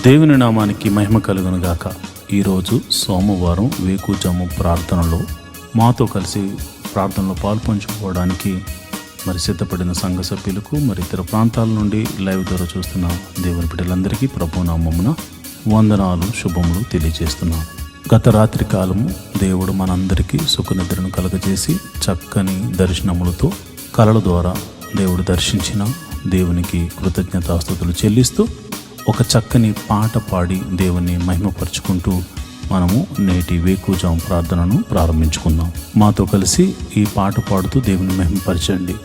దేవుని నామానికి మహిమ కలుగును గాక. ఈరోజు సోమవారం వేకుజాము ప్రార్థనలో మాతో కలిసి ప్రార్థనలో పాల్పంచుకోవడానికి సిద్ధపడిన సంఘ సభ్యులకు ఇతర ప్రాంతాల నుండి లైవ్ ద్వారా చూస్తున్న దేవుని బిడ్డలందరికీ ప్రభు నామమున వందనాలు శుభములు తెలియజేస్తున్నాను. గత రాత్రి కాలము దేవుడు మనందరికీ సుఖనిద్రను కలగజేసి చక్కని దర్శనములతో కలల ద్వారా దేవుడు దర్శించిన దేవునికి కృతజ్ఞతాస్తుతులు చెల్లిస్తూ ఒక చక్కని పాట పాడి దేవుని మహిమపరుచుకుంటూ మనము నేటి వేకుజాము ప్రార్థనను ప్రారంభించుకుందాం. మాతో కలిసి ఈ పాట పాడుతూ దేవుని మహిమపరచండి.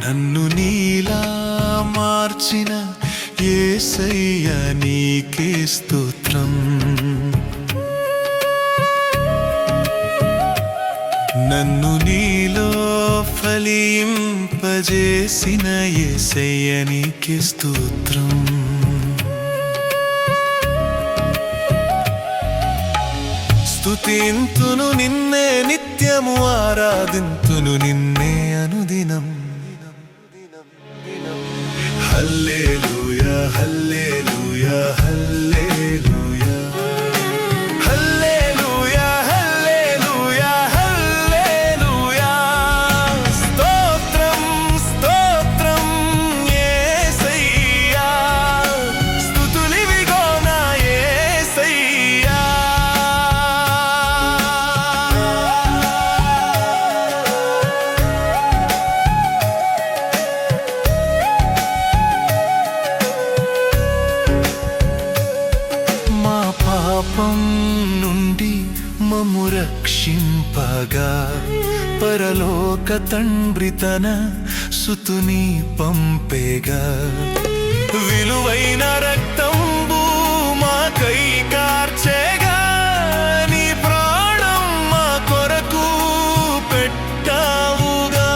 నన్ను నీలా మార్చిన యేసయ్య నీకే స్తోత్రం. నన్ను నీలో ఫలింపజేసిన యేసయ్య నీకే స్తోత్రం. స్తుతింతును నిన్నే నిత్యము, ఆరాధింతును నిన్నే అనుదినం. హల్లెలూయా హల్లెలూయా హల్లెలూయా హల్లెలూయా హల్లెలూయా హల్లెలూయా. స్తోత్రం స్తోత్రం యేసయ్యా, స్తుతులివిగో నా యేసయ్యా. పాపం నుండి మమ్ము రక్షింపగా పరలోక తండ్రి తన సుతుని పంపేగా. విలువైన రక్తంబు మాకై కార్చేగా, నీ ప్రాణం మా కొరకు పెట్టావుగా.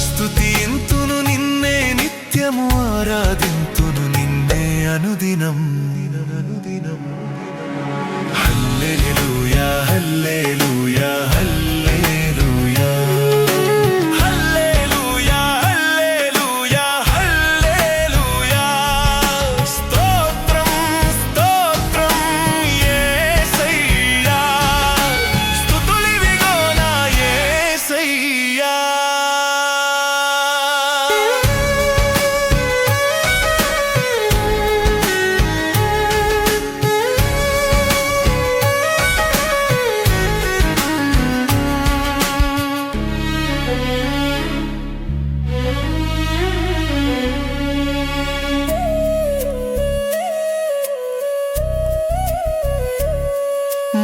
స్తుతింతును నిన్నే నిత్యము, ఆరాధింతును నిన్నే అనుదినం. హల్లెలూయా హల్లెలూయా హల్లెలూయా హల్లెలూయా హల్లెలూయా హల్లెలూయా. స్తోత్రం స్తోత్రం యేసయ్యా, స్తుతులివిగో నా యేసయ్యా.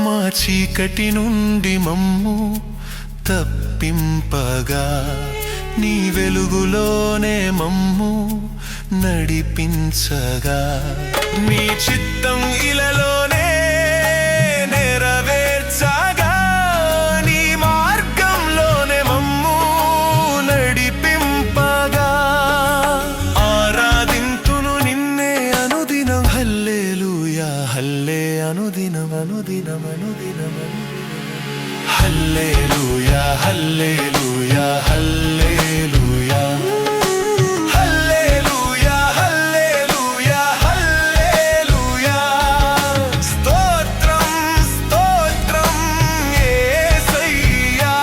మా చీకటి నుండి మమ్ము తప్పింపగా, నీ వెలుగులోనే మమ్ము నడిపించగా. నీ చిత్తం ఇలలోనే నెరవేర్చగా, నీ మార్గంలోనే మమ్ము నడిపింపగా. ఆరాధింతును నిన్నే అనుదినం. హల్లెలూయా హల్లే అనుదినం అనుదినం అనుదినం. హల్లెలూయా హల్లెలూయా హల్లెలూయా హల్లెలూయా హల్లెలూయా హల్లెలూయా. స్తోత్రం స్తోత్రం యేసయ్యా,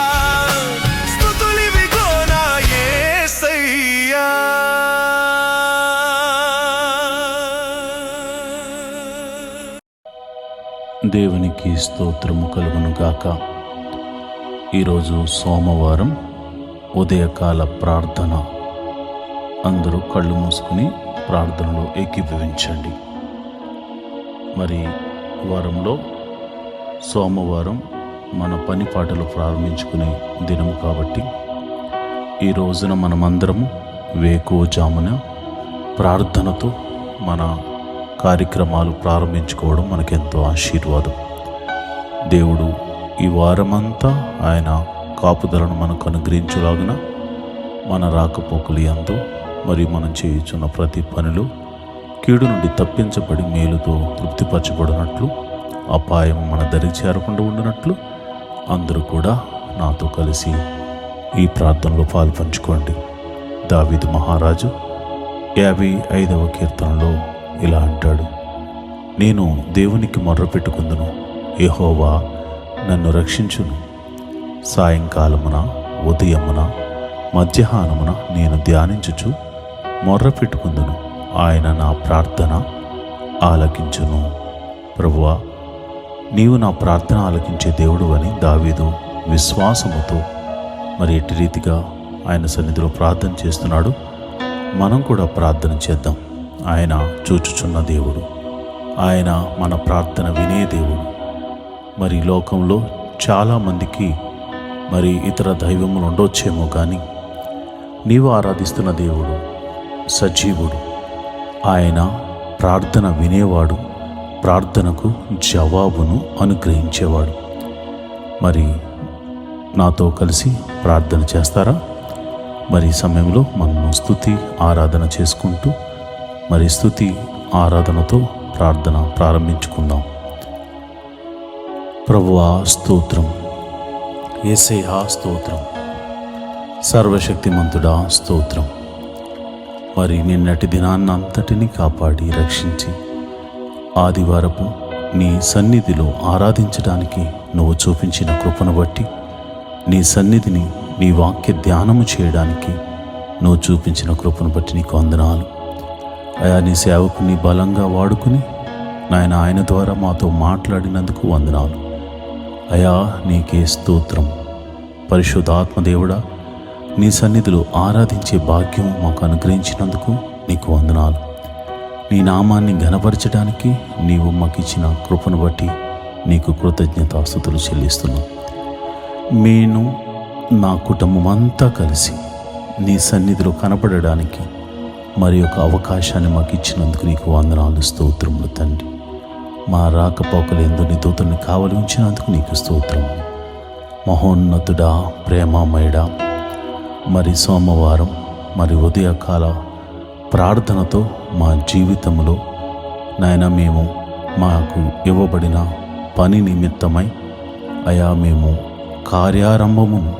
స్తుతులివిగో నా యేసయ్యా. దేవునికి స్తోత్రము కలుగును గాక. ఈరోజు సోమవారం ఉదయకాల ప్రార్థన. అందరూ కళ్ళు మూసుకుని ప్రార్థనలో ఏకీభవించండి. వారంలో సోమవారం మన పని పాటలు ప్రారంభించుకునే దినము కాబట్టి ఈ రోజున మనమందరము వేకువజామున ప్రార్థనతో మన కార్యక్రమాలు ప్రారంభించుకోవడం మనకెంతో ఆశీర్వాదం. దేవుడు ఈ వారమంతా ఆయన కాపుదలను మనకు అనుగ్రహించులాగున మన రాకపోకలు యందు మరియు మనం చేయుచున్న ప్రతి పనిలో కీడు నుండి తప్పించబడి మేలుతో తృప్తిపరచబడినట్లు అపాయం మన దరికి చేరకుండా ఉండినట్లు అందరూ కూడా నాతో కలిసి ఈ ప్రార్థనలో పాల్పంచుకోండి. దావీదు మహారాజు 55వ కీర్తనలో ఇలా అంటాడు, నేను దేవునికి మొర్రపెట్టుకుందును, యెహోవా నన్ను రక్షించును. సాయంకాలమున ఉదయమున మధ్యాహ్నమున నేను ధ్యానించుచు మొర్రపెట్టుకుందును, ఆయన నా ప్రార్థన ఆలకించును. ప్రభువా, నీవు నా ప్రార్థన ఆలకించే దేవుడు అని దావీదు విశ్వాసముతో మరి ఎట్టి రీతిగా ఆయన సన్నిధిలో ప్రార్థన చేస్తున్నాడు. మనం కూడా ప్రార్థన చేద్దాం. ఆయన చూచుచున్న దేవుడు, ఆయన మన ప్రార్థన వినే దేవుడు. మరి లోకంలో చాలామందికి మరి ఇతర దైవములు ఉండొచ్చేమో, కానీ నీవు ఆరాధిస్తున్న దేవుడు సజీవుడు. ఆయన ప్రార్థన వినేవాడు, ప్రార్థనకు జవాబును అనుగ్రహించేవాడు. మరి నాతో కలిసి ప్రార్థన చేస్తారా? మరి ఈ సమయంలో మనము స్తుతి ఆరాధన చేసుకుంటూ మరి స్తుతి ఆరాధనతో ప్రార్థన ప్రారంభించుకుందాం. ప్రభువా స్తోత్రం, యేసయ్యా స్తోత్రం, సర్వశక్తిమంతుడా స్తోత్రం. మరి నిన్నటి దినాన్నంతటిని కాపాడి రక్షించి ఆదివారపు నీ సన్నిధిలో ఆరాధించడానికి నువ్వు చూపించిన కృపను బట్టి, నీ సన్నిధిని నీ వాక్య ధ్యానము చేయడానికి నువ్వు చూపించిన కృపను బట్టి నీకు వందనాలు. అయా, నీ సేవకుని బలంగా వాడుకుని నాయన ఆయన ద్వారా మాతో మాట్లాడినందుకు వందనాలు. అయా, నీకే స్తోత్రం. పరిశుద్ధాత్మదేవుడా, నీ సన్నిధిలో ఆరాధించే భాగ్యం మాకు అనుగ్రహించినందుకు నీకు వందనాలు. నీ నామాన్ని ఘనపరచడానికి నీవు మాకిచ్చిన కృపను బట్టి నీకు కృతజ్ఞతాస్తుతులు చెల్లిస్తున్నాం. నేను నా కుటుంబం అంతా కలిసి నీ సన్నిధిలో కనపడడానికి మరి ఒక అవకాశాన్ని మాకు ఇచ్చినందుకు నీకు వందనాలు, స్తోత్రములు తండ్రి. మా రాకపోకలు ఎందు నీ దూతల్ని కావలి ఉంచినందుకు నీకు స్తోత్రములు. మహోన్నతుడా, ప్రేమమయుడా, మరి సోమవారం మరి ఉదయకాల ప్రార్థనతో మా జీవితంలో నాయన మేము మాకు ఇవ్వబడిన పని నిమిత్తమై అయా మేము కార్యారంభమును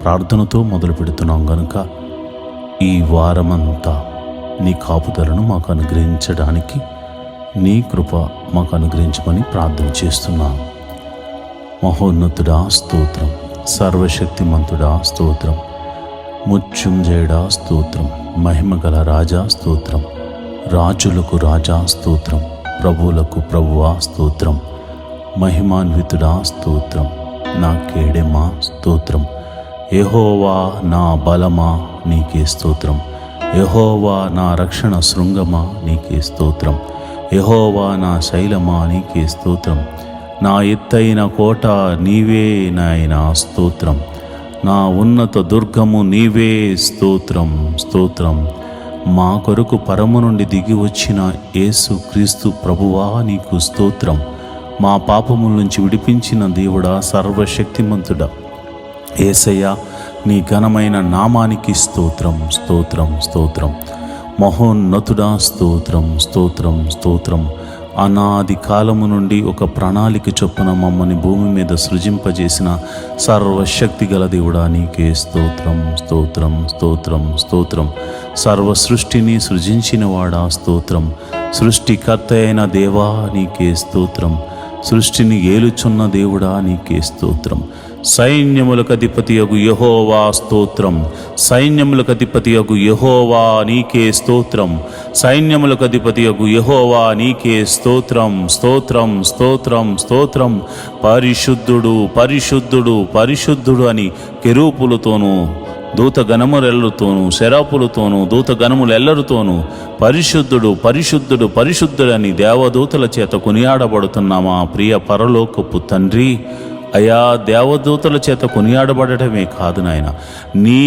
ప్రార్థనతో మొదలు పెడుతున్నాం గనుక ఈ వారమంతా నీ కాపుదలను మాకు అనుగ్రహించడానికి నీ కృప మాకు అనుగ్రహించమని ప్రార్థన చేస్తున్నాను. మహోన్నతుడా స్తోత్రం, సర్వశక్తిమంతుడా స్తోత్రం, మృత్యుంజయుడా స్తోత్రం, మహిమగల రాజా స్తోత్రం, రాజులకు రాజా స్తోత్రం, ప్రభువులకు ప్రభువా స్తోత్రం, మహిమాన్వితుడా స్తోత్రం, నా కేడెమా స్తోత్రం, యెహోవా నా బలమా నీకే స్తోత్రం, యెహోవా నా రక్షణ శృంగమా నీకే స్తోత్రం, యెహోవా నా శైలమా నీకే స్తోత్రం, నా ఎత్తైన కోట నీవే నాయనా స్తోత్రం, నా ఉన్నత దుర్గము నీవే స్తోత్రం స్తోత్రం. మా కొరకు పరము నుండి దిగి వచ్చిన యేసు క్రీస్తు ప్రభువా నీకు స్తోత్రం. మా పాపముల నుంచి విడిపించిన దేవుడా, సర్వశక్తిమంతుడా యేసయ్యా, నీ ఘనమైన నామానికి స్తోత్రం స్తోత్రం స్తోత్రం. మహోన్నతుడా స్తోత్రం స్తోత్రం స్తోత్రం. అనాది కాలము నుండి ఒక ప్రణాళిక చొప్పున మమ్మల్ని భూమి మీద సృజింపజేసిన సర్వశక్తి గల దేవుడా నీకే స్తోత్రం స్తోత్రం స్తోత్రం స్తోత్రం. సర్వ సృష్టిని సృజించిన వాడా స్తోత్రం. సృష్టికర్త అయిన దేవా నీకే స్తోత్రం. సృష్టిని ఏలుచున్న దేవుడా నీకే స్తోత్రం. సైన్యములకు అధిపతియగు యెహోవా స్తోత్రం. సైన్యములకు అధిపతియగు యెహోవా నీకే స్తోత్రం. సైన్యములకు అధిపతియగు యెహోవా నీకే స్తోత్రం స్తోత్రం స్తోత్రం స్తోత్రం. పరిశుద్ధుడు పరిశుద్ధుడు పరిశుద్ధుడు అని కెరూపులతోనూ దూతగణములెల్లరితోనూ శరాపులతోనూ దూతగణములెల్లరితోనూ పరిశుద్ధుడు పరిశుద్ధుడు పరిశుద్ధుడని దేవదూతల చేత కొనియాడబడుతున్న మా ప్రియ పరలోకపు తండ్రి, అయా దేవదూతల చేత కొనియాడబడటమే కాదు నాయన, నీ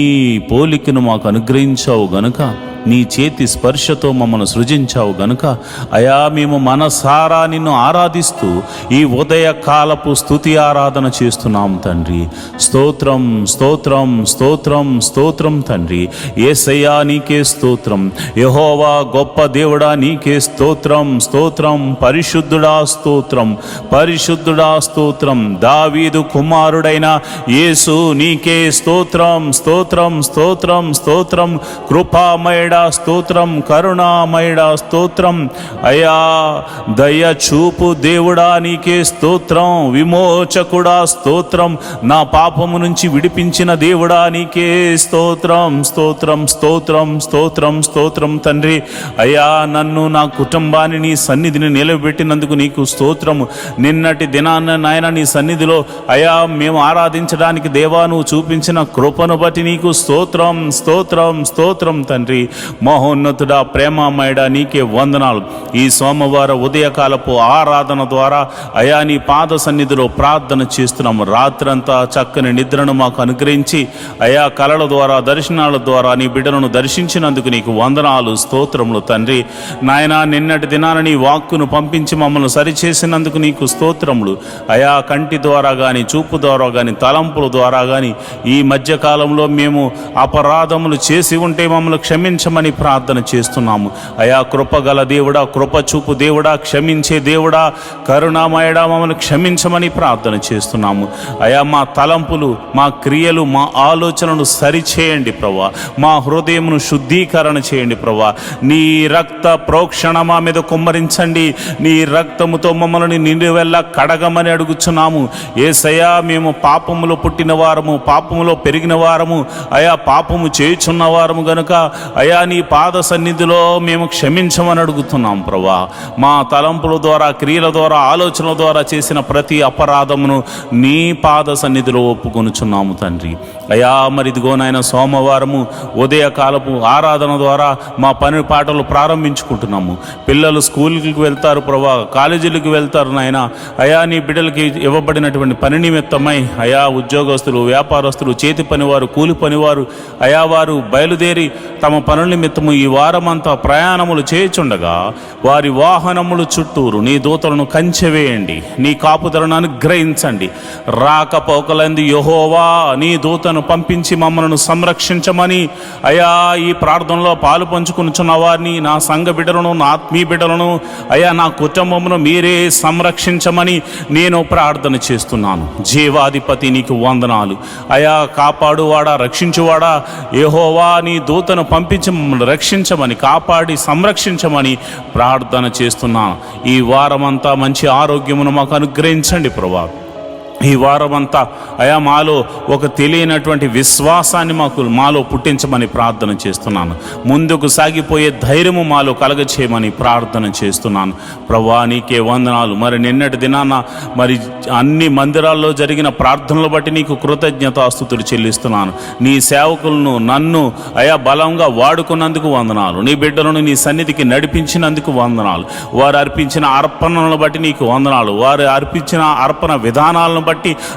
పోలికను మాకు అనుగ్రహించావు గనుక నీ చేతి స్పర్శతో మమ్మల్ని సృజించావు గనుక అయా మేము మనసారా నిన్ను ఆరాధిస్తూ ఈ ఉదయ కాలపు స్తుతి ఆరాధన చేస్తున్నాం తండ్రి. స్తోత్రం స్తోత్రం స్తోత్రం స్తోత్రం తండ్రి. యేసయ్యా నీకే స్తోత్రం. యెహోవా గొప్ప దేవుడా నీకే స్తోత్రం స్తోత్రం. పరిశుద్ధుడా స్తోత్రం పరిశుద్ధుడా స్తోత్రం. దావీదు కుమారుడైన యేసు నీకే స్తోత్రం స్తోత్రం స్తోత్రం స్తోత్రం. కృపామయుడా స్తోత్రం కరుణామయుడా స్తోత్రం. అయా దయ చూపు దేవుడా నీకే స్తోత్రం. విమోచకుడా స్తోత్రం. నా పాపము నుంచి విడిపించిన దేవుడా నీకే స్తోత్రం స్తోత్రం స్తోత్రం స్తోత్రం స్తోత్రం తండ్రి. అయా నన్ను నా కుటుంబాన్ని నీ సన్నిధిని నిలబెట్టినందుకు నీకు స్తోత్రము. నిన్నటి దినాన్న నాయన నీ సన్నిధిలో అయా మేము ఆరాధించడానికి దేవా నువ్వు చూపించిన కృపను బట్టి నీకు స్తోత్రం స్తోత్రం స్తోత్రం తండ్రి. మహోన్నతుడా ప్రేమామయుడా నీకే వందనాలు. ఈ సోమవార ఉదయకాలపు ఆరాధన ద్వారా అయా నీ పాద సన్నిధిలో ప్రార్థన చేస్తున్నాము. రాత్రంతా చక్కని నిద్రను మాకు అనుగ్రహించి అయా కలల ద్వారా దర్శనాల ద్వారా నీ బిడ్డలను దర్శించినందుకు నీకు వందనాలు స్తోత్రములు తండ్రి. నాయనా నిన్నటి దినాన నీ వాక్కును పంపించి మమ్మల్ని సరిచేసినందుకు నీకు స్తోత్రములు. అయా కంటి ద్వారా కానీ చూపు ద్వారా కానీ తలంపుల ద్వారా కానీ ఈ మధ్యకాలంలో మేము అపరాధములు చేసి ఉంటే మమ్మల్ని క్షమించమని ప్రార్థన చేస్తున్నాము. అయా కృపగల దేవుడా కృప చూపు దేవుడా క్షమించే దేవుడా కరుణామయుడా మమ్మల్ని క్షమించమని ప్రార్థన చేస్తున్నాము. అయా మా తలంపులు మా క్రియలు మా ఆలోచనలు సరిచేయండి ప్రభా. మా హృదయమును శుద్ధీకరణ చేయండి ప్రభా. నీ రక్త ప్రోక్షణ మా మీద కుమ్మరించండి. నీ రక్తముతో మమ్మల్ని నిండువెల్లా కడగమని అడుగుచున్నాము. యేసయ్యా మేము పాపములో పుట్టిన వారము పాపములో పెరిగిన వారము అయా పాపము చేయుచున్న వారము గనుక అయా నీ పాద సన్నిధిలో మేము క్షమించమని అడుగుతున్నాం ప్రభా. మా తలంపుల ద్వారా క్రియల ద్వారా ఆలోచనల ద్వారా చేసిన ప్రతి అపరాధమును నీ పాద సన్నిధిలో ఒప్పుకొనుచున్నాము తండ్రి. అయా మరి ఇదిగో నాయన సోమవారము ఉదయకాలపు ఆరాధన ద్వారా మా పని పాటలు ప్రారంభించుకుంటున్నాము. పిల్లలు స్కూల్కి వెళ్తారు ప్రభా, కాలేజీలకు వెళ్తారు నాయన. అయా నీ బిడ్డలకి ఇవ్వబడినటువంటి పని నిమిత్తమై అయా ఉద్యోగస్తులు వ్యాపారస్తులు చేతి పనివారు కూలి పనివారు అయా వారు బయలుదేరి తమ పనుల నిమిత్తము ఈ వారమంతా ప్రయాణములు చేయుచుండగా వారి వాహనములు చుట్టూరు నీ దూతలను కంచెవేయండి. నీ కాపుదలను అనుగ్రహించండి. రాకపోకలందు యెహోవా నీ దూతను పంపించి మమ్మల్ని సంరక్షించమని అయా ఈ ప్రార్థనలో పాలు పంచుకునిచున్న వారిని నా సంఘ బిడ్డలను నా ఆత్మీయ బిడ్డలను అయా నా కుటుంబమును మీరే సంరక్షించమని నేను ప్రార్థన చేస్తున్నాను. జీవాధిపతి నీకు వందనాలు. అయా కాపాడువాడా రక్షించువాడా యెహోవా నీ దూతను పంపించి మమ్మల్ని రక్షించమని కాపాడి సంరక్షించమని ప్రార్థన చేస్తున్నాను. ఈ వారమంతా మంచి ఆరోగ్యమును మాకు అనుగ్రహించండి ప్రభా. ఈ వారమంతా అయా మాలో ఒక తెలియనటువంటి విశ్వాసాన్ని మాలో పుట్టించమని ప్రార్థన చేస్తున్నాను. ముందుకు సాగిపోయే ధైర్యము మాలో కలగచేయమని ప్రార్థన చేస్తున్నాను ప్రభువా. నీకే వందనాలు. మరి నిన్నటి దినాన మరి అన్ని మందిరాల్లో జరిగిన ప్రార్థనలు బట్టి నీకు కృతజ్ఞతాస్తుతులు చెల్లిస్తున్నాను. నీ సేవకులను నన్ను అయా బలంగా వాడుకున్నందుకు వందనాలు. నీ బిడ్డలను నీ సన్నిధికి నడిపించినందుకు వందనాలు. వారు అర్పించిన అర్పణలను బట్టి నీకు వందనాలు. వారు అర్పించిన అర్పణ విధానాలను బట్టి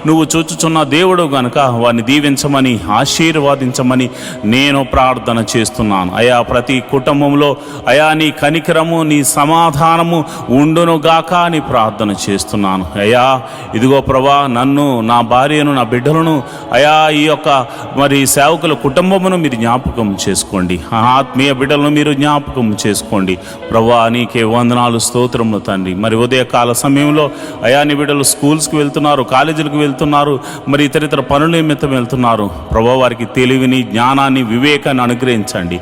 నువ్వు చూచుచున్న దేవుడు గనుక వారిని దీవించమని ఆశీర్వాదించమని నేను ప్రార్థన చేస్తున్నాను. అయా ప్రతి కుటుంబంలో అయా నీ కనికరము నీ సమాధానము ఉండునుగాక అని ప్రార్థన చేస్తున్నాను. అయా ఇదిగో ప్రభా నన్ను నా భార్యను నా బిడ్డలను అయా ఈ యొక్క మరి సేవకుల కుటుంబమును మీరు జ్ఞాపకం చేసుకోండి. ఆత్మీయ బిడ్డలను మీరు జ్ఞాపకం చేసుకోండి ప్రభా. నీకే వందనాలు స్తోత్రములు తండ్రి. మరి ఉదయకాల సమయంలో అయా నీ బిడ్డలు స్కూల్స్కి వెళ్తున్నారు, కాలేజీలకు వెళ్తున్నారు, మరి ఇతరితర పనుల నిమిత్తం వెళ్తున్నారు ప్రభా. వారికి తెలివిని జ్ఞానాన్ని వివేకాన్ని అనుగ్రహించండి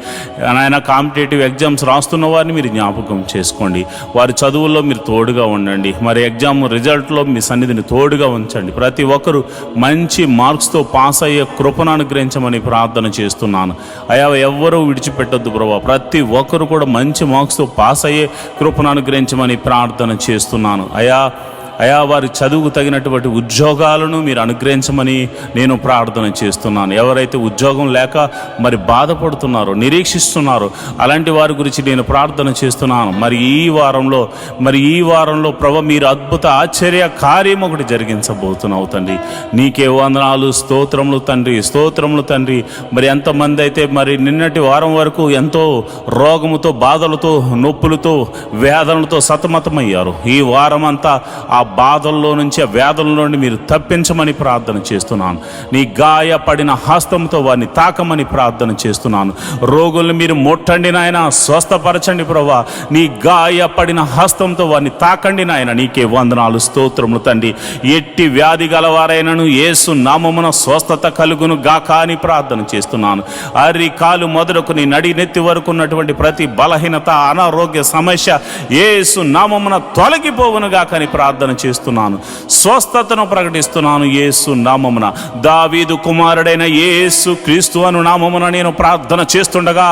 నాయన. కాంపిటేటివ్ ఎగ్జామ్స్ రాస్తున్న వారిని మీరు జ్ఞాపకం చేసుకోండి. వారి చదువుల్లో మీరు తోడుగా ఉండండి. మరి ఎగ్జామ్ రిజల్ట్లో మీ సన్నిధిని తోడుగా ఉంచండి. ప్రతి ఒక్కరూ మంచి మార్క్స్తో పాస్ అయ్యే కృపను అనుగ్రహించమని ప్రార్థన చేస్తున్నాను. అయా ఎవ్వరూ విడిచిపెట్టొద్దు ప్రభా. ప్రతి ఒక్కరు కూడా మంచి మార్క్స్తో పాస్ అయ్యే కృపను అనుగ్రహించమని ప్రార్థన చేస్తున్నాను. అయా అయా వారి చదువుకు తగినటువంటి ఉద్యోగాలను మీరు అనుగ్రహించమని నేను ప్రార్థన చేస్తున్నాను. ఎవరైతే ఉద్యోగం లేక మరి బాధపడుతున్నారో, నిరీక్షిస్తున్నారో అలాంటి వారి గురించి నేను ప్రార్థన చేస్తున్నాను. మరి ఈ వారంలో ప్రభు మీరు అద్భుత ఆశ్చర్య కార్యం ఒకటి జరిగించబోతున్నావు తండ్రి. నీకే వందనాలు, స్తోత్రములు తండ్రి. మరి ఎంతమంది అయితే మరి నిన్నటి వారం వరకు ఎంతో రోగముతో, బాధలతో, నొప్పులతో, వేదనలతో సతమతమయ్యారు, ఈ వారం అంతా ఆ బాధల్లో నుంచి, ఆ వేదనలో నుండి మీరు తప్పించమని ప్రార్థన చేస్తున్నాను. నీ గాయపడిన హస్తంతో వారిని తాకమని ప్రార్థన చేస్తున్నాను. రోగుల్ని మీరు ముట్టండి నాయన, స్వస్థపరచండి ప్రభా. నీ గాయపడిన హస్తంతో వారిని తాకండి నాయన. నీకే వందనాలు, స్తోత్రములు తండ్రి. ఎట్టి వ్యాధి గలవారైనను యేసు నామమున స్వస్థత కలుగును గాక అని ప్రార్థన చేస్తున్నాను. అరికాలు మొదలుకొని నడి నెత్తి వరకు ఉన్నటువంటి ప్రతి బలహీనత, అనారోగ్య సమస్య యేసు నామమున తొలగిపోవును గాక అని ప్రార్థన చేస్తున్నాను. స్వస్థతను ప్రకటిస్తున్నాను యేసు నామమున. దావీదు కుమారుడైన యేసు క్రీస్తు అను నామమున నేను ప్రార్థన చేస్తుండగా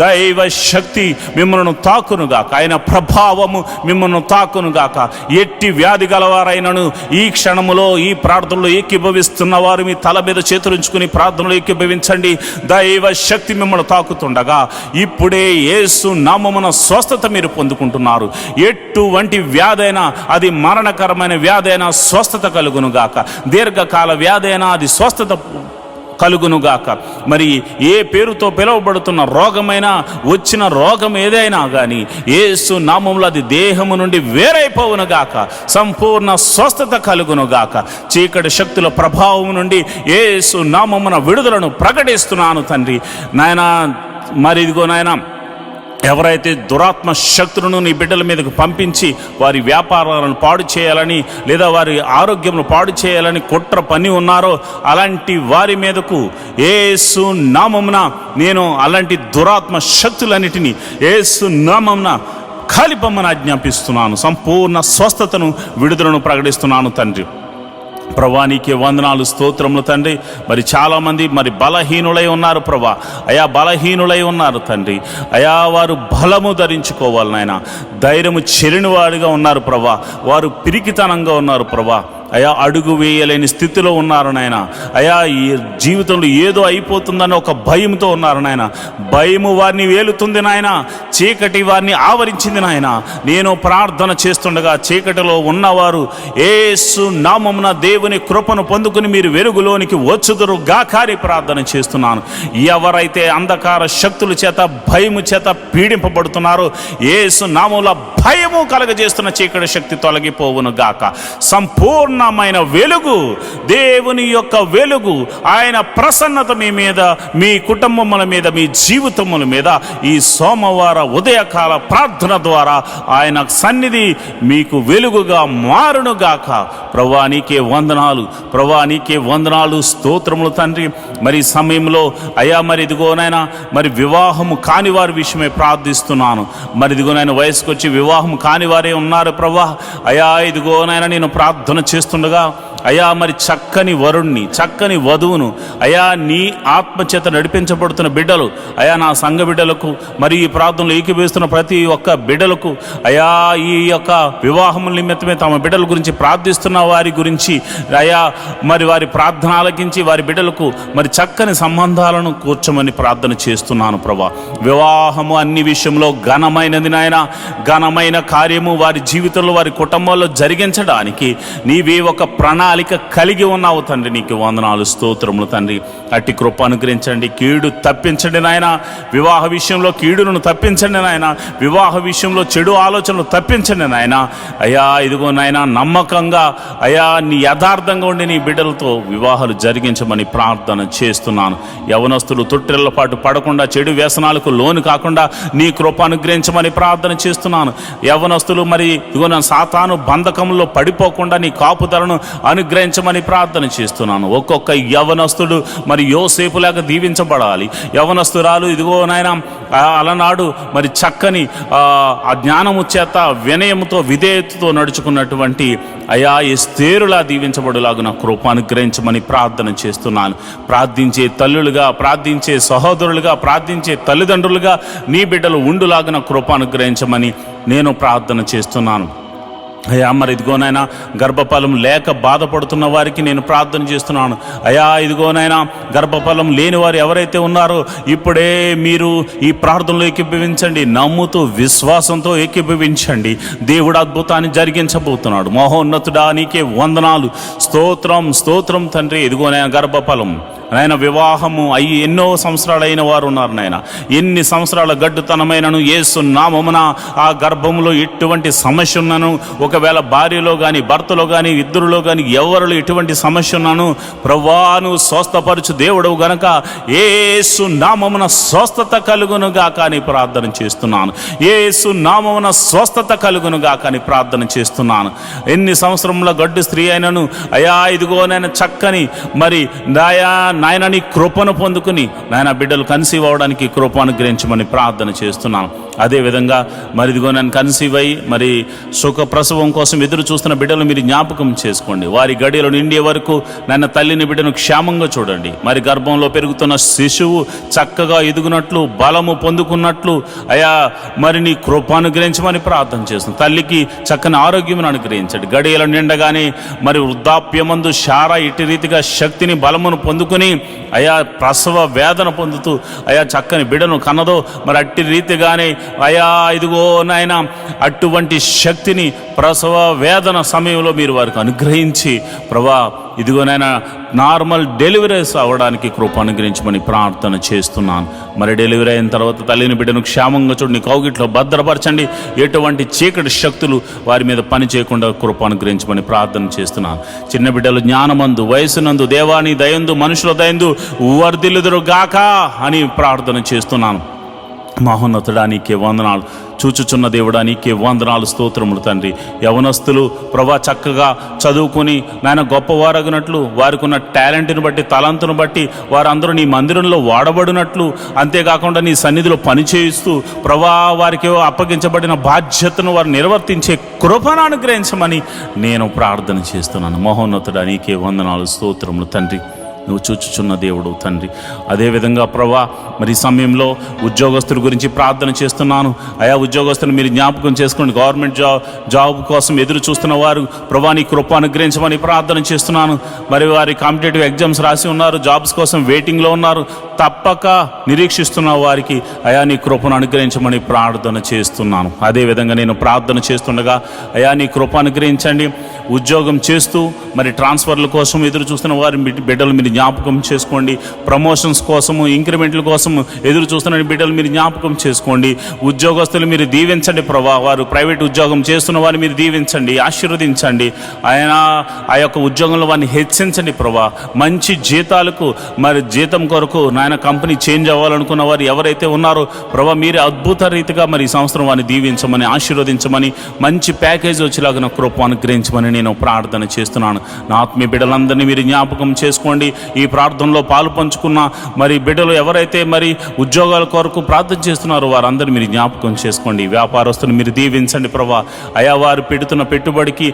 దైవ శక్తి మిమ్మల్ని తాకునుగాక, ఆయన ప్రభావము మిమ్మల్ని తాకునుగాక. ఎట్టి వ్యాధి గలవారైనను ఈ క్షణములో ఈ ప్రార్థనలో ఏకీభవిస్తున్న వారు మీ తల మీద చేతులుంచుకుని ప్రార్థనలో ఏకీభవించండి. దైవ శక్తి మిమ్మల్ని తాకుతుండగా ఇప్పుడే యేసు నామమున స్వస్థత మీరు పొందుకుంటున్నారు. ఎటువంటి వ్యాధైనా, అది మరణకరమైన వ్యాధైనా స్వస్థత కలుగునుగాక. దీర్ఘకాల వ్యాధైనా అది స్వస్థత కలుగునుగాక. మరి ఏ పేరుతో పిలువబడుతున్న రోగమైనా, వచ్చిన రోగం ఏదైనా కానీ యేసు నామములో అది దేహము నుండి వేరైపోవునుగాక. సంపూర్ణ స్వస్థత కలుగునుగాక. చీకటి శక్తుల ప్రభావం నుండి యేసు నామమున విడుదలను ప్రకటిస్తున్నాను తండ్రి. నాయనా, మరి ఇదిగో నాయనా, ఎవరైతే దురాత్మ శక్తులను నీ బిడ్డల మీదకు పంపించి వారి వ్యాపారాలను పాడు చేయాలని, లేదా వారి ఆరోగ్యమును పాడు చేయాలని కుట్ర పని ఉన్నారో అలాంటి వారి మీదకు యేసు నామమున నేను అలాంటి దురాత్మ శక్తులన్నిటినీ యేసు నామమున కాలిపమ్మని ఆజ్ఞాపిస్తున్నాను. సంపూర్ణ స్వస్థతను, విడుదలను ప్రకటిస్తున్నాను తండ్రి. ప్రభా నీకే వందనాలు, స్తోత్రములు తండ్రి. మరి చాలామంది మరి బలహీనులై ఉన్నారు ప్రభా. అయా బలహీనులై ఉన్నారు తండ్రి. అయా వారు బలము ధరించుకోవాలి నాయన. ధైర్యము చెరిని వాడిగా ఉన్నారు ప్రభా. వారు పిరికితనంగా ఉన్నారు ప్రభా. అయా అడుగు వేయలేని స్థితిలో ఉన్నారు నాయన. అయా ఈ జీవితంలో ఏదో అయిపోతుందని ఒక భయంతో ఉన్నారు నాయన. భయము వారిని వేలుతుంది నాయన. చీకటి వారిని ఆవరించింది నాయన. నేను ప్రార్థన చేస్తుండగా చీకటిలో ఉన్నవారు యేసు నామమున దేవుని కృపను పొందుకుని మీరు వెలుగులోనికి వచ్చుదురు గాకారి ప్రార్థన చేస్తున్నాను. ఎవరైతే అంధకార శక్తుల చేత, భయము చేత పీడింపబడుతున్నారో యేసు నామములో భయము కలగజేస్తున్న చీకటి శక్తి తొలగిపోవును గాక. సంపూర్ణమైన వెలుగు, దేవుని యొక్క వెలుగు, ఆయన ప్రసన్నత మీ మీద, మీ కుటుంబముల మీద, మీ జీవితముల మీద ఈ సోమవార ఉదయకాల ప్రార్థన ద్వారా ఆయన సన్నిధి మీకు వెలుగుగా మారునుగాక. ప్రభువా నీకే వందనాలు, ప్రభువా నీకే వందనాలు, స్తోత్రములు తండ్రి. మరి ఈ సమయంలో అయ్యా మరి ఇదిగోనైనా మరి వివాహము కాని వారి విషయమే ప్రార్థిస్తున్నాను. మరి ఇదిగోనైనా వయసుకు వచ్చి వివాహం కాని వారే ఉన్నారు ప్రభువా. అయ్యా ఇదిగోనైనా నేను ప్రార్థన చేస్తుండగా అయ్యా మరి చక్కని వరుణ్ణి, చక్కని వధువును అయ్యా నీ ఆత్మచేత నడిపించబడుతున్న బిడ్డలు, అయ్యా నా సంఘ బిడ్డలకు, మరి ఈ ప్రార్థనలు ఏకీభవిస్తున్న ప్రతి ఒక్క బిడ్డలకు, అయ్యా ఈ యొక్క వివాహముల నిమిత్తమే తమ బిడ్డల గురించి ప్రార్థిస్తున్న వారి గురించి అయ్యా మరి వారి ప్రార్థన ఆలకించి వారి బిడ్డలకు మరి చక్కని సంబంధాలను కూర్చోమని ప్రార్థన చేస్తున్నాను ప్రభా. వివాహము అన్ని విషయంలో ఘనమైనది నాయన. ఘనమైన కార్యము వారి జీవితంలో, వారి కుటుంబాల్లో జరిగించడానికి నీవే ఒక ప్రణాళిక కలిగి ఉన్నావు తండ్రి. నీకు వందనాలు, స్తోత్రములు తండ్రి. అట్టి కృప అనుగ్రహించండి, కీడు తప్పించండి నాయన. వివాహ విషయంలో కీడును తప్పించండి నాయన. వివాహ విషయంలో చెడు ఆలోచనలు తప్పించండి నాయన. అయ్యా ఇదిగో నాయన, నమ్మకంగా అయ్యా నీ యథార్థంగా ఉండి నీ బిడ్డలతో వివాహాలు జరిగించమని ప్రార్థన చేస్తున్నాను. యవనస్తులు తొట్టిళ్ల పాటు పడకుండా, చెడు వ్యసనాలకు లోను కాకుండా నీ కృప అనుగ్రహించమని ప్రార్థన చేస్తున్నాను. యవనస్తులు మరి ఇదిగో నా సాతాను బంధకంలో పడిపోకుండా నీ కాపుదలను అనుగ్రహించమని ప్రార్థన చేస్తున్నాను. ఒక్కొక్క యవనస్తుడు మరి యోసేపులాగా దీవించబడాలి. యవనస్తురాలు ఇదిగో నాయన అలనాడు మరి చక్కని ఆ జ్ఞానము చేత, వినయముతో, విధేయతతో నడుచుకున్నటువంటి అయా ఎస్తేరులా దీవించబడులాగున కృప అనుగ్రహించమని ప్రార్థన చేస్తున్నాను. ప్రార్థించే తల్లులుగా, ప్రార్థించే సహోదరులుగా, ప్రార్థించే తల్లిదండ్రులుగా నీ బిడ్డలు ఉండులాగున కృప అనుగ్రహించమని నేను ప్రార్థన చేస్తున్నాను. అయ్యా మరి ఇదిగోనైనా గర్భఫలం లేక బాధపడుతున్న వారికి నేను ప్రార్థన చేస్తున్నాను. అయ్యా ఇదిగోనైనా గర్భఫలం లేని వారు ఎవరైతే ఉన్నారో ఇప్పుడే మీరు ఈ ప్రార్థనలో ఏకీభవించండి, నమ్ముతూ విశ్వాసంతో ఏకీభవించండి. దేవుడు అద్భుతాన్ని జరిగించబోతున్నాడు. మహోన్నతుడా నీకే వందనాలు, స్తోత్రం స్తోత్రం తండ్రి. ఇదిగోనైనా గర్భఫలం నాయన వివాహము అయ్యి ఎన్నో సంవత్సరాలు అయిన వారు ఉన్నారు నాయన. ఎన్ని సంవత్సరాల గడ్డుతనమైనను యేసు నామమున ఆ గర్భంలో ఎటువంటి సమస్య ఉన్నను, ఒకవేళ భార్యలో కానీ భర్తలో కానీ ఇద్దరులో కానీ ఎవరిలో ఎటువంటి సమస్య ఉన్నాను ప్రభువాను స్వస్థపరచు దేవుడవు గనక యేసు నామమున స్వస్థత కలుగునుగా కానీ ప్రార్థన చేస్తున్నాను. యేసు నామమున స్వస్థత కలుగునుగా కానీ ప్రార్థన చేస్తున్నాను. ఎన్ని సంవత్సరంలో గడ్డు స్త్రీ అయినను అయా ఇదిగోనైనా చక్కని మరి నాయన నీ కృపను పొందుకుని నాయన బిడ్డలు కన్సీవ్ అవ్వడానికి కృప అనుగ్రహించమని ప్రార్థన చేస్తున్నాను. అదేవిధంగా మరి ఇదిగో నన్ను కన్సీవ్ అయ్యి మరి సుఖ ప్రసవం కోసం ఎదురు చూస్తున్న బిడ్డలు మీరు జ్ఞాపకం చేసుకోండి. వారి గడియలు నిండే వరకు నన్ను తల్లిని బిడ్డను క్షేమంగా చూడండి. మరి గర్భంలో పెరుగుతున్న శిశువు చక్కగా ఎదుగునట్లు బలము పొందుకున్నట్లు అయా మరి నీ కృప అనుగ్రహించమని ప్రార్థన చేస్తున్నాను. తల్లికి చక్కని ఆరోగ్యమును అనుగ్రహించండి. గడియలు నిండగానే మరి వృద్ధాప్యమందు శారా ఇటు రీతిగా శక్తిని బలమును పొందుకుని అయా ప్రసవ వేదన పొందుతూ అయా చక్కని బిడ్డను కన్నదో మరి అట్టి రీతిగానే అయా ఇదిగో నాయన అటువంటి శక్తిని ప్రసవ వేదన సమయంలో మీరు వారికి అనుగ్రహించి ప్రభా ఇదిగోనైనా నార్మల్ డెలివరీస్ అవ్వడానికి కృప అనుగ్రహించమని ప్రార్థన చేస్తున్నాను. మరి డెలివరీ అయిన తర్వాత తల్లిని బిడ్డను క్షేమంగా చూడండి, కౌగిట్లో భద్రపరచండి. ఎటువంటి చీకటి శక్తులు వారి మీద పని చేయకుండా కృప అనుగ్రహించమని ప్రార్థన చేస్తున్నాను. చిన్న బిడ్డలు జ్ఞానమందు వయసునందు దేవాని దయందు మనుషుల దయందు వర్ధిల్లుదురు గాక అని ప్రార్థన చేస్తున్నాను. మహోన్నతుడా నీకే వందనాలు, చూచుచున్న దేవుడా నీకే వందనాలు, స్తోత్రములు తండ్రి. యవనస్తులు ప్రభా చక్కగా చదువుకుని నాయన గొప్పవారగినట్లు వారికి ఉన్న టాలెంట్ని బట్టి తలంతును బట్టి వారందరూ నీ మందిరంలో వాడబడినట్లు, అంతేకాకుండా నీ సన్నిధిలో పనిచేయిస్తూ ప్రభా వారికి అప్పగించబడిన బాధ్యతను వారు నిర్వర్తించే కృపను అనుగ్రహించమని నేను ప్రార్థన చేస్తున్నాను. మహోన్నతుడా నీకే వందనాలు, స్తోత్రములు తండ్రి. నువ్వు చూచుచున్న దేవుడు తండ్రి. అదేవిధంగా ప్రభా మరి ఈ సమయంలో ఉద్యోగస్తుల గురించి ప్రార్థన చేస్తున్నాను. ఆయా ఉద్యోగస్తులు మీరు జ్ఞాపకం చేసుకోండి. గవర్నమెంట్ జాబ్ కోసం ఎదురు చూస్తున్న వారు ప్రభా నీ కృప అనుగ్రహించమని ప్రార్థన చేస్తున్నాను. మరి వారి కాంపిటేటివ్ ఎగ్జామ్స్ రాసి ఉన్నారు, జాబ్స్ కోసం వెయిటింగ్లో ఉన్నారు, తప్పక నిరీక్షిస్తున్న వారికి అయా నీ కృపను అనుగ్రహించమని ప్రార్థన చేస్తున్నాను. అదేవిధంగా నేను ప్రార్థన చేస్తుండగా అయా నీ కృప అనుగ్రహించండి. ఉద్యోగం చేస్తూ మరి ట్రాన్స్ఫర్ల కోసం ఎదురు చూస్తున్న వారి బిడ్డలు మీరు జ్ఞాపకం చేసుకోండి. ప్రమోషన్స్ కోసము ఇంక్రిమెంట్ల కోసము ఎదురు చూస్తున్న బిడ్డలు మీరు జ్ఞాపకం చేసుకోండి. ఉద్యోగస్తులు మీరు దీవించండి ప్రభా. వారు ప్రైవేట్ ఉద్యోగం చేస్తున్న వారిని మీరు దీవించండి, ఆశీర్వదించండి. ఆయన ఆ యొక్క ఉద్యోగంలో వారిని హెచ్చించండి ప్రభా. మంచి జీతాలకు మరి జీతం కొరకు నాయన కంపెనీ చేంజ్ అవ్వాలనుకున్న వారు ఎవరైతే ఉన్నారో ప్రభా మీరు అద్భుత రీతిగా మరి ఈ సంవత్సరం వారిని దీవించమని ఆశీర్వదించమని మంచి ప్యాకేజ్ వచ్చేలాగా కృప అనుగ్రహించమని నేను ప్రార్థన చేస్తున్నాను. నా ఆత్మీయ బిడ్డలందరినీ మీరు జ్ఞాపకం చేసుకోండి. ఈ ప్రార్థనలో పాలు పంచుకున్న మరి బిడ్డలు ఎవరైతే మరి ఉద్యోగాల కొరకు ప్రార్థన చేస్తున్నారో వారందరినీ మీరు జ్ఞాపకం చేసుకోండి. వ్యాపారస్తులు మీరు దీవించండి ప్రభా. అయా వారు పెడుతున్న పెట్టుబడికి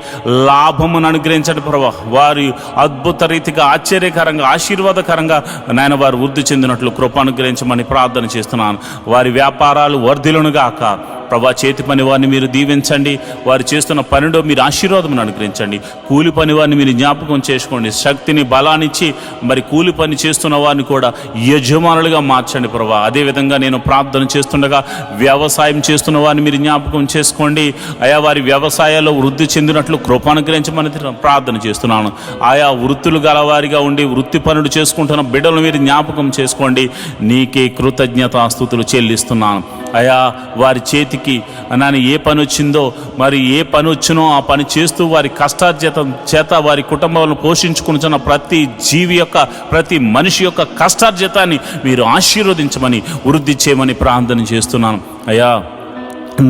లాభమును అనుగ్రహించండి ప్రభా. వారి అద్భుత రీతిగా ఆశ్చర్యకరంగా ఆశీర్వాదకరంగా నాయన వారు వృద్ధి చెందినట్లు కృప అనుగ్రహించమని ప్రార్థన చేస్తున్నాను. వారి వ్యాపారాలు వర్ధిల్లునుగాక ప్రభా. చేతి పని వారిని మీరు దీవించండి. వారు చేస్తున్న పనిలో మీరు ఆశీర్వాదం అనుగ్రహించండి. కూలి పని వారిని మీరు జ్ఞాపకం చేసుకోండి. శక్తిని బలాన్నిచ్చి మరి కూలి పని చేస్తున్న వారిని కూడా యజమానులుగా మార్చండి ప్రభా. అదేవిధంగా నేను ప్రార్థన చేస్తుండగా వ్యవసాయం చేస్తున్న వారిని మీరు జ్ఞాపకం చేసుకోండి. ఆయా వారి వ్యవసాయాల్లో వృద్ధి చెందినట్లు కృప అనుగ్రహించమని ప్రార్థన చేస్తున్నాను. ఆయా వృత్తులు గలవారిగా ఉండి వృత్తి పనులు చేసుకుంటున్న బిడ్డలు మీరు జ్ఞాపకం చేసుకోండి. నీకే కృతజ్ఞతాస్తుతులు చెల్లిస్తున్నాను. అయా వారి చేతికి నాన్న ఏ పని వచ్చిందో మరి ఏ పని వచ్చినో ఆ పని చేస్తూ వారి కష్టార్జితం చేత వారి కుటుంబాలను పోషించుకుంటున్న ప్రతి జీవి యొక్క ప్రతి మనిషి యొక్క కష్టార్జితాన్ని మీరు ఆశీర్వదించమని వృద్ధి చేయమని ప్రార్థన చేస్తున్నాను. అయ్యా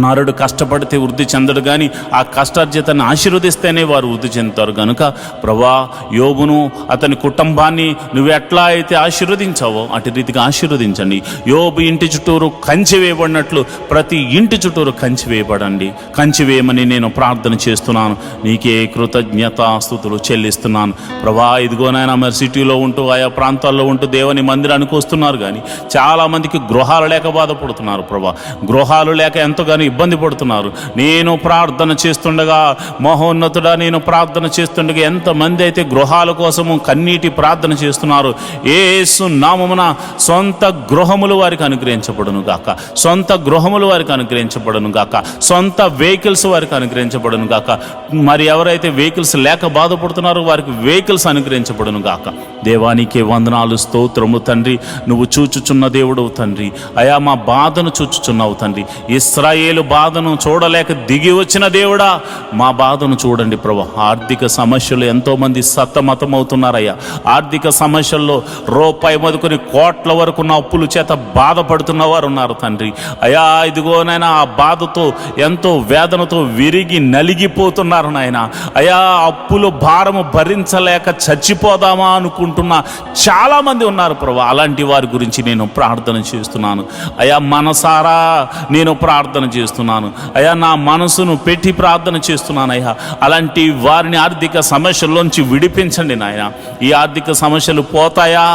నరుడు కష్టపడితే వృద్ధి చెందడు, కానీ ఆ కష్టార్జితాన్ని ఆశీర్వదిస్తేనే వారు వృద్ధి చెందుతారు. కనుక ప్రభా యోబును అతని కుటుంబాన్ని నువ్వు ఎట్లా అయితే ఆశీర్వదించావో అటు రీతిగా ఆశీర్వదించండి. యోబు ఇంటి చుట్టూరు కంచె వేయబడినట్లు ప్రతి ఇంటి చుట్టూరు కంచె వేయబడండి, కంచె వేయమని నేను ప్రార్థన చేస్తున్నాను. నీకే కృతజ్ఞతాస్తుతులు చెల్లిస్తున్నాను ప్రభా. ఇదిగోనైనా మరి సిటీలో ఉంటూ ఆయా ప్రాంతాల్లో ఉంటూ దేవుని మందిరానికి వస్తున్నారు, కానీ చాలామందికి గృహాలు లేక బాధపడుతున్నారు ప్రభా. గృహాలు లేక ఎంతో ఎంతగానో ఇబ్బంది పడుతున్నారు. నేను ప్రార్థన చేస్తుండగా, మహోన్నతుడా నేను ప్రార్థన చేస్తుండగా ఎంతమంది అయితే గృహాల కోసము కన్నీటి ప్రార్థన చేస్తున్నారు, యేసు నామమున సొంత గృహములు వారికి అనుగ్రహించబడును గాక, సొంత గృహములు వారికి అనుగ్రహించబడును గాక, సొంత వెహికల్స్ వారికి అనుగ్రహించబడును గాక. మరి ఎవరైతే వెహికల్స్ లేక బాధపడుతున్నారో వారికి వెహికల్స్ అనుగ్రహించబడును గాక. దేవానికి వందనాలు, స్తోత్రము తండ్రి. నువ్వు చూచుచున్న దేవుడు తండ్రి. అయా మా బాధను చూచుచున్నావు తండ్రి. ఇశ్రాయేలు బాధను చూడలేక దిగి వచ్చిన దేవుడా, మా బాధను చూడండి ప్రభు. ఆర్థిక సమస్యలు ఎంతోమంది సతమతమవుతున్నారయ్యా. ఆర్థిక సమస్యల్లో రూపాయి మొదలుకొని కోట్ల వరకు ఉన్న అప్పుల చేత బాధపడుతున్న వారు ఉన్నారు తండ్రి. అయా ఇదిగోనైనా ఆ బాధతో ఎంతో వేదనతో విరిగి నలిగిపోతున్నారు నాయన. అయా అప్పుల భారము భరించలేక చచ్చిపోదామా అనుకుంటున్న చాలామంది ఉన్నారు ప్రభు. అలాంటి వారి గురించి నేను ప్రార్థన చేస్తున్నాను అయా. మనసారా నేను ప్రార్థన చేస్తున్నాను అయా. నా మనసును పెట్టి ప్రార్థన చేస్తున్నాను అయ్యా. అలాంటి వారిని ఆర్థిక సమస్యల్లోంచి విడిపించండి నాయన. ఈ ఆర్థిక సమస్యలు పోతాయా,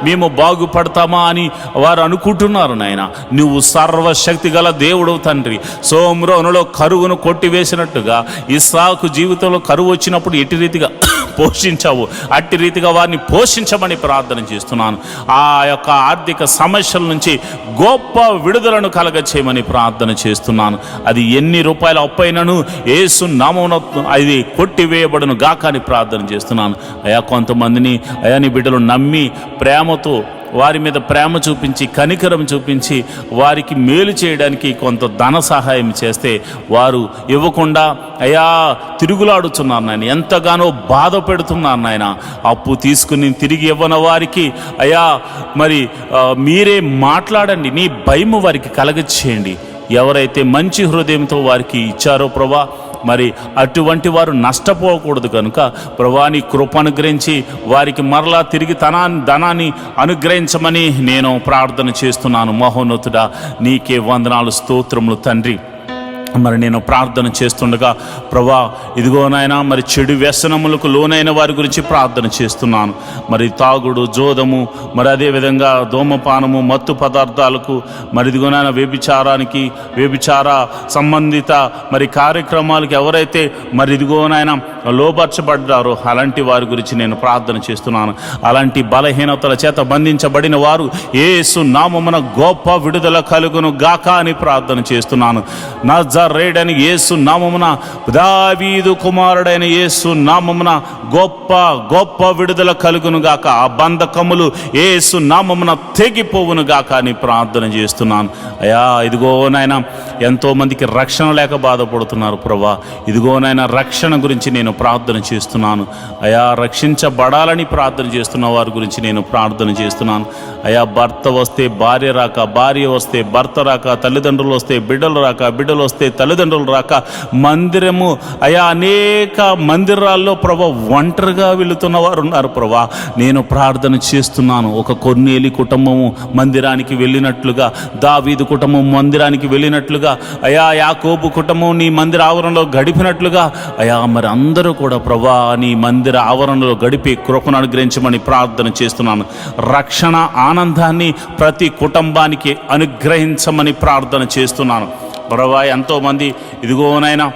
మేము బాగుపడతామా అని వారు అనుకుంటున్నారు నాయన. నువ్వు సర్వశక్తి గల దేవుడు తండ్రి. సోమ్రోనులో కరువును కొట్టివేసినట్టుగా ఇస్సాకు జీవితంలో కరువు వచ్చినప్పుడు ఎట్టి రీతిగా పోషించావు, అట్టి రీతిగా వారిని పోషించమని ప్రార్థన చేస్తున్నాను. ఆ యొక్క ఆర్థిక సమస్యల నుంచి గొప్ప విడుదలను కలగచేయమని ప్రార్థన చేస్తున్నాను. అది ఎన్ని రూపాయల అప్పైనను యేసు నామమున అది కొట్టివేయబడును గాక అని ప్రార్థన చేస్తున్నాను అయా. కొంతమందిని అయా నీ బిడ్డలు నమ్మి ప్రేమతో వారి మీద ప్రేమ చూపించి కనికరం చూపించి వారికి మేలు చేయడానికి కొంత ధన సహాయం చేస్తే వారు ఇవ్వకుండా అయా తిరుగులాడుతున్నారు నాయన. ఎంతగానో బాధ పెడుతున్నారు నాయన. అప్పు తీసుకుని తిరిగి ఇవ్వని వారికి అయా మరి మీరే మాట్లాడండి. నీ భయము వారికి కలగచేయండి. ఎవరైతే మంచి హృదయంతో వారికి ఇచ్చారో ప్రభా, మరి అటువంటి వారు నష్టపోకూడదు కనుక ప్రభా నీ కృప అనుగ్రహించి వారికి మరలా తిరిగి ధనాన్ని అనుగ్రహించమని నేను ప్రార్థన చేస్తున్నాను. మహోన్నతుడా నీకే వందనాలు, స్తోత్రములు తండ్రి. మరి నేను ప్రార్థన చేస్తుండగా ప్రభా ఇదిగో నాయన మరి చెడు వ్యసనములకు లోనైన వారి గురించి ప్రార్థన చేస్తున్నాను. మరి తాగుడు, జోదము, మరి అదేవిధంగా ధూమపానము, మత్తు పదార్థాలకు, మరి ఇదిగో నాయన వ్యభిచార సంబంధిత మరి కార్యక్రమాలకు ఎవరైతే మరి ఇదిగో నాయన లోబర్చబడ్డారో అలాంటి వారి గురించి నేను ప్రార్థన చేస్తున్నాను. అలాంటి బలహీనతల చేత బంధించబడిన వారు యేసు నామమున గొప్ప విడుదల కలుగును గాక అని ప్రార్థన చేస్తున్నాను. నజరేయుడైన యేసు నామమున, దావీదు కుమారుడైన యేసు నామమున గొప్ప గొప్ప విడుదల కలుగును గాక. ఆ బంధకములు యేసు నామమున తెగిపోవును గాక అని ప్రార్థన చేస్తున్నాను అయా. ఇదిగోనైనా ఎంతోమందికి రక్షణ లేక బాధపడుతున్నారు ప్రభా. ఇదిగోనైనా రక్షణ గురించి నేను ప్రార్థన చేస్తున్నాను అయా. రక్షించబడాలని ప్రార్థన చేస్తున్న వారి గురించి నేను ప్రార్థన చేస్తున్నాను అయా. భర్త వస్తే భార్య రాక, భార్య వస్తే భర్త రాక, తల్లిదండ్రులు వస్తే బిడ్డలు రాక, బిడ్డలు వస్తే తల్లిదండ్రులు రాక, మందిరము అయా అనేక మందిరాల్లో ప్రభా ఒంటరిగా వెళుతున్న వారు ఉన్నారు ప్రభా. నేను ప్రార్థన చేస్తున్నాను. ఒక కొర్నేలి కుటుంబము మందిరానికి వెళ్ళినట్లుగా, దావీదు కుటుంబం మందిరానికి వెళ్ళినట్లుగా అయా, యాకోబు కుటుంబం నీ మందిర ఆవరణలో గడిపినట్లుగా అయా మరి అందరూ కూడా ప్రభా నీ మందిర ఆవరణలో గడిపి కృపను అనుగ్రహించమని ప్రార్థన చేస్తున్నాను. రక్షణ ఆనందాన్ని ప్రతి కుటుంబానికి అనుగ్రహించమని ప్రార్థన చేస్తున్నాను ప్రభా. ఎంతోమంది ఇదిగోనైనా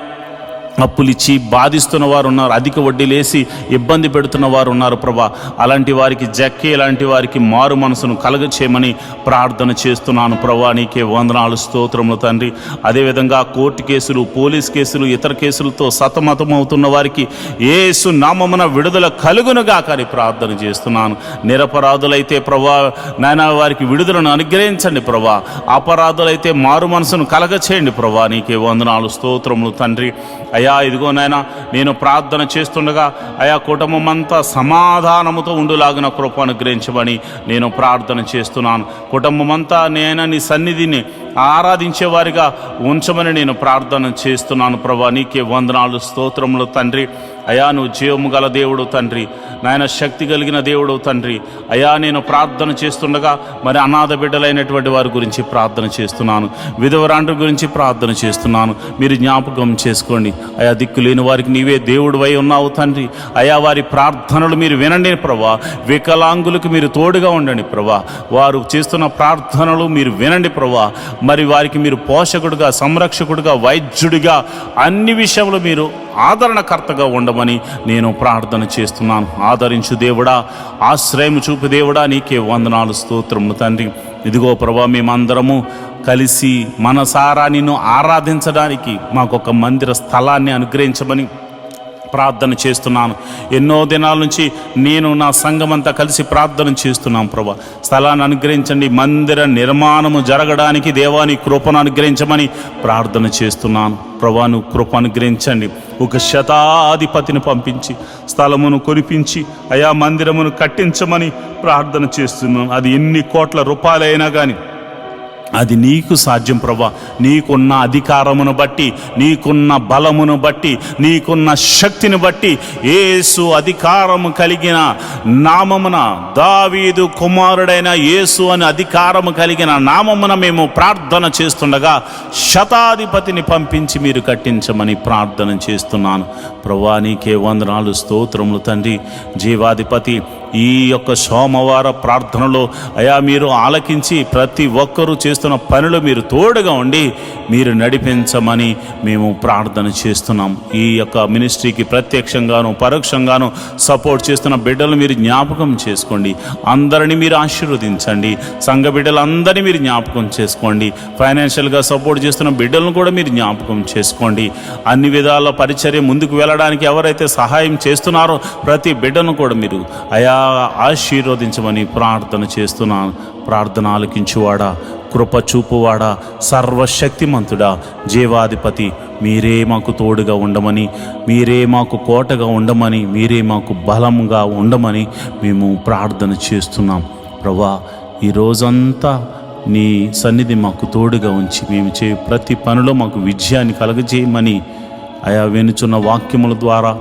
అప్పులిచ్చి బాధిస్తున్న వారు ఉన్నారు, అధిక వడ్డీలేసి ఇబ్బంది పెడుతున్న వారు ఉన్నారు ప్రభా. అలాంటి వారికి జక్కే లాంటి వారికి మారు మనసును కలగచేయమని ప్రార్థన చేస్తున్నాను ప్రభా. నీకే వందనాలు, స్తోత్రములు తండ్రి. అదేవిధంగా కోర్టు కేసులు, పోలీస్ కేసులు, ఇతర కేసులతో సతమతమవుతున్న వారికి యేసు నామమున విడుదల కలుగునుగా కానీ ప్రార్థన చేస్తున్నాను. నిరపరాధులైతే ప్రభా నాయన వారికి విడుదలను అనుగ్రహించండి ప్రభా. అపరాధులైతే మారు మనసును కలగచేయండి ప్రభా. నీకే వందనాలు, స్తోత్రములు తండ్రి. అయా ఇదిగో నాయన నేను ప్రార్థన చేస్తుండగా అయా కుటుంబం అంతా సమాధానముతో ఉండులాగిన కృప అనుగ్రహించమని నేను ప్రార్థన చేస్తున్నాను. కుటుంబం అంతా నేను నీ సన్నిధిని ఆరాధించేవారిగా ఉంచమని నేను ప్రార్థన చేస్తున్నాను ప్రభా. నీకే వందనాలు, స్తోత్రములు తండ్రి. అయా నువ్వు జీవము గల దేవుడు తండ్రి, నాయన శక్తి కలిగిన దేవుడు తండ్రి. అయా నేను ప్రార్థన చేస్తుండగా మరి అనాథ బిడ్డలైనటువంటి వారి గురించి ప్రార్థన చేస్తున్నాను, విధవరాండ్ర గురించి ప్రార్థన చేస్తున్నాను. మీరు జ్ఞాపకం చేసుకోండి అయా. దిక్కు లేని వారికి నీవే దేవుడు అయి ఉన్నావు తండ్రి. అయా వారి ప్రార్థనలు మీరు వినండి ప్రభా. వికలాంగులకు మీరు తోడుగా ఉండండి ప్రభా. వారు చేస్తున్న ప్రార్థనలు మీరు వినండి ప్రభా. మరి వారికి మీరు పోషకుడుగా, సంరక్షకుడుగా, వైద్యుడిగా, అన్ని విషయంలో మీరు ఆదరణకర్తగా ఉండమని నేను ప్రార్థన చేస్తున్నాను. ఆదరించు దేవుడా, ఆశ్రయం చూపు దేవుడా, నీకే వందనాలు, స్తోత్రములు తండ్రి. ఇదిగో ప్రభా, మేమందరము కలిసి మనసారా నిన్ను ఆరాధించడానికి మాకొక మందిర స్థలాన్ని అనుగ్రహించమని ప్రార్థన చేస్తున్నాను. ఎన్నో దినాల నుంచి నేను నా సంఘమంతా కలిసి ప్రార్థన చేస్తున్నాం. ప్రభా, స్థలాన్ని అనుగ్రహించండి. మందిర నిర్మాణము జరగడానికి దేవాని కృపను అనుగ్రహించమని ప్రార్థన చేస్తున్నాను. ప్రభా, నువ్వు కృప అనుగ్రహించండి. ఒక శతాధిపతిని పంపించి స్థలమును కొనిపించి అయా మందిరమును కట్టించమని ప్రార్థన చేస్తున్నాను. అది ఎన్ని కోట్ల రూపాయలైనా కానీ అది నీకు సాధ్యం ప్రభా. నీకున్న అధికారమును బట్టి, నీకున్న బలమును బట్టి, నీకున్న శక్తిని బట్టి, యేసు అధికారము కలిగిన నామమున, దావీదు కుమారుడైన యేసు అని అధికారము కలిగిన నామమున మేము ప్రార్థన చేస్తుండగా శతాధిపతిని పంపించి మీరు కట్టించమని ప్రార్థన చేస్తున్నాను. ప్రభా, నీకే వందనాలు, స్తోత్రములు తండ్రి. జీవాధిపతి, ఈ యొక్క సోమవార ప్రార్థనలో అయా మీరు ఆలకించి ప్రతి ఒక్కరూ చేస్తున్న పనులు మీరు తోడుగా ఉండి మీరు నడిపించమని మేము ప్రార్థన చేస్తున్నాం. ఈ యొక్క మినిస్ట్రీకి ప్రత్యక్షంగాను పరోక్షంగాను సపోర్ట్ చేస్తున్న బిడ్డలు మీరు జ్ఞాపకం చేసుకోండి. అందరినీ మీరు ఆశీర్వదించండి. సంఘ బిడ్డలందరినీ మీరు జ్ఞాపకం చేసుకోండి. ఫైనాన్షియల్గా సపోర్ట్ చేస్తున్న బిడ్డలను కూడా మీరు జ్ఞాపకం చేసుకోండి. అన్ని విధాల పరిచర్య ముందుకు వెళ్ళడానికి ఎవరైతే సహాయం చేస్తున్నారో ప్రతి బిడ్డను కూడా మీరు అయా ఆశీర్వదించమని ప్రార్థన చేస్తున్నాను. ప్రార్థన ఆలకించువాడా, కృప చూపువాడా, సర్వశక్తిమంతుడా, జీవాధిపతి, మీరే మాకు తోడుగా ఉండమని, మీరే మాకు కోటగా ఉండమని, మీరే మాకు బలంగా ఉండమని మేము ప్రార్థన చేస్తున్నాం. ప్రభా, ఈ రోజంతా నీ సన్నిధి మాకు తోడుగా ఉంచి మేము చే ప్రతి పనిలో మాకు విజయాన్ని కలగజేయమని అయా వినుచున్న వాక్యముల ద్వారా,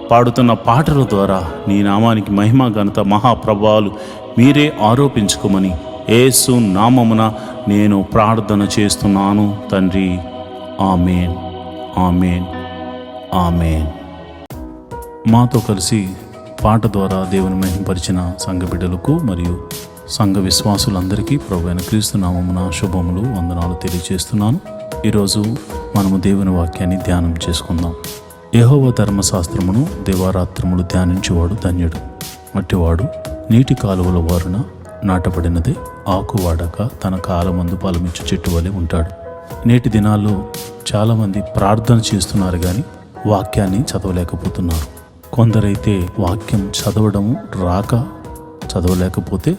పాడుతున్న పాటల ద్వారా నీ నామానికి మహిమ, ఘనత, మహాప్రభావాలు మీరే ఆరోపించుకోమని యేసు నామమున నేను ప్రార్థన చేస్తున్నాను తండ్రి. ఆమేన్, ఆమేన్, ఆమేన్. మాతో కలిసి పాట ద్వారా దేవుని మహిమపరిచిన సంఘ బిడ్డలకు మరియు సంఘ విశ్వాసులందరికీ ప్రభువైన క్రీస్తు నామమున శుభములు, వందనాలు తెలియజేస్తున్నాను. ఈరోజు మనము దేవుని వాక్యాన్ని ధ్యానం చేసుకుందాం. యెహోవా ధర్మశాస్త్రమును దివారాత్రములు ధ్యానించేవాడు ధన్యుడు. మట్టివాడు నీటి కాలువల వారున నాటబడినదే, ఆకువాడక తన కాలమందు ఫలమిచ్చు చెట్టు వలె ఉంటాడు. నేటి దినాల్లో చాలామంది ప్రార్థన చేస్తున్నారు కానీ వాక్యాన్ని చదవలేకపోతున్నారు. కొందరైతే వాక్యం చదవడం రాక చదవలేకపోతే,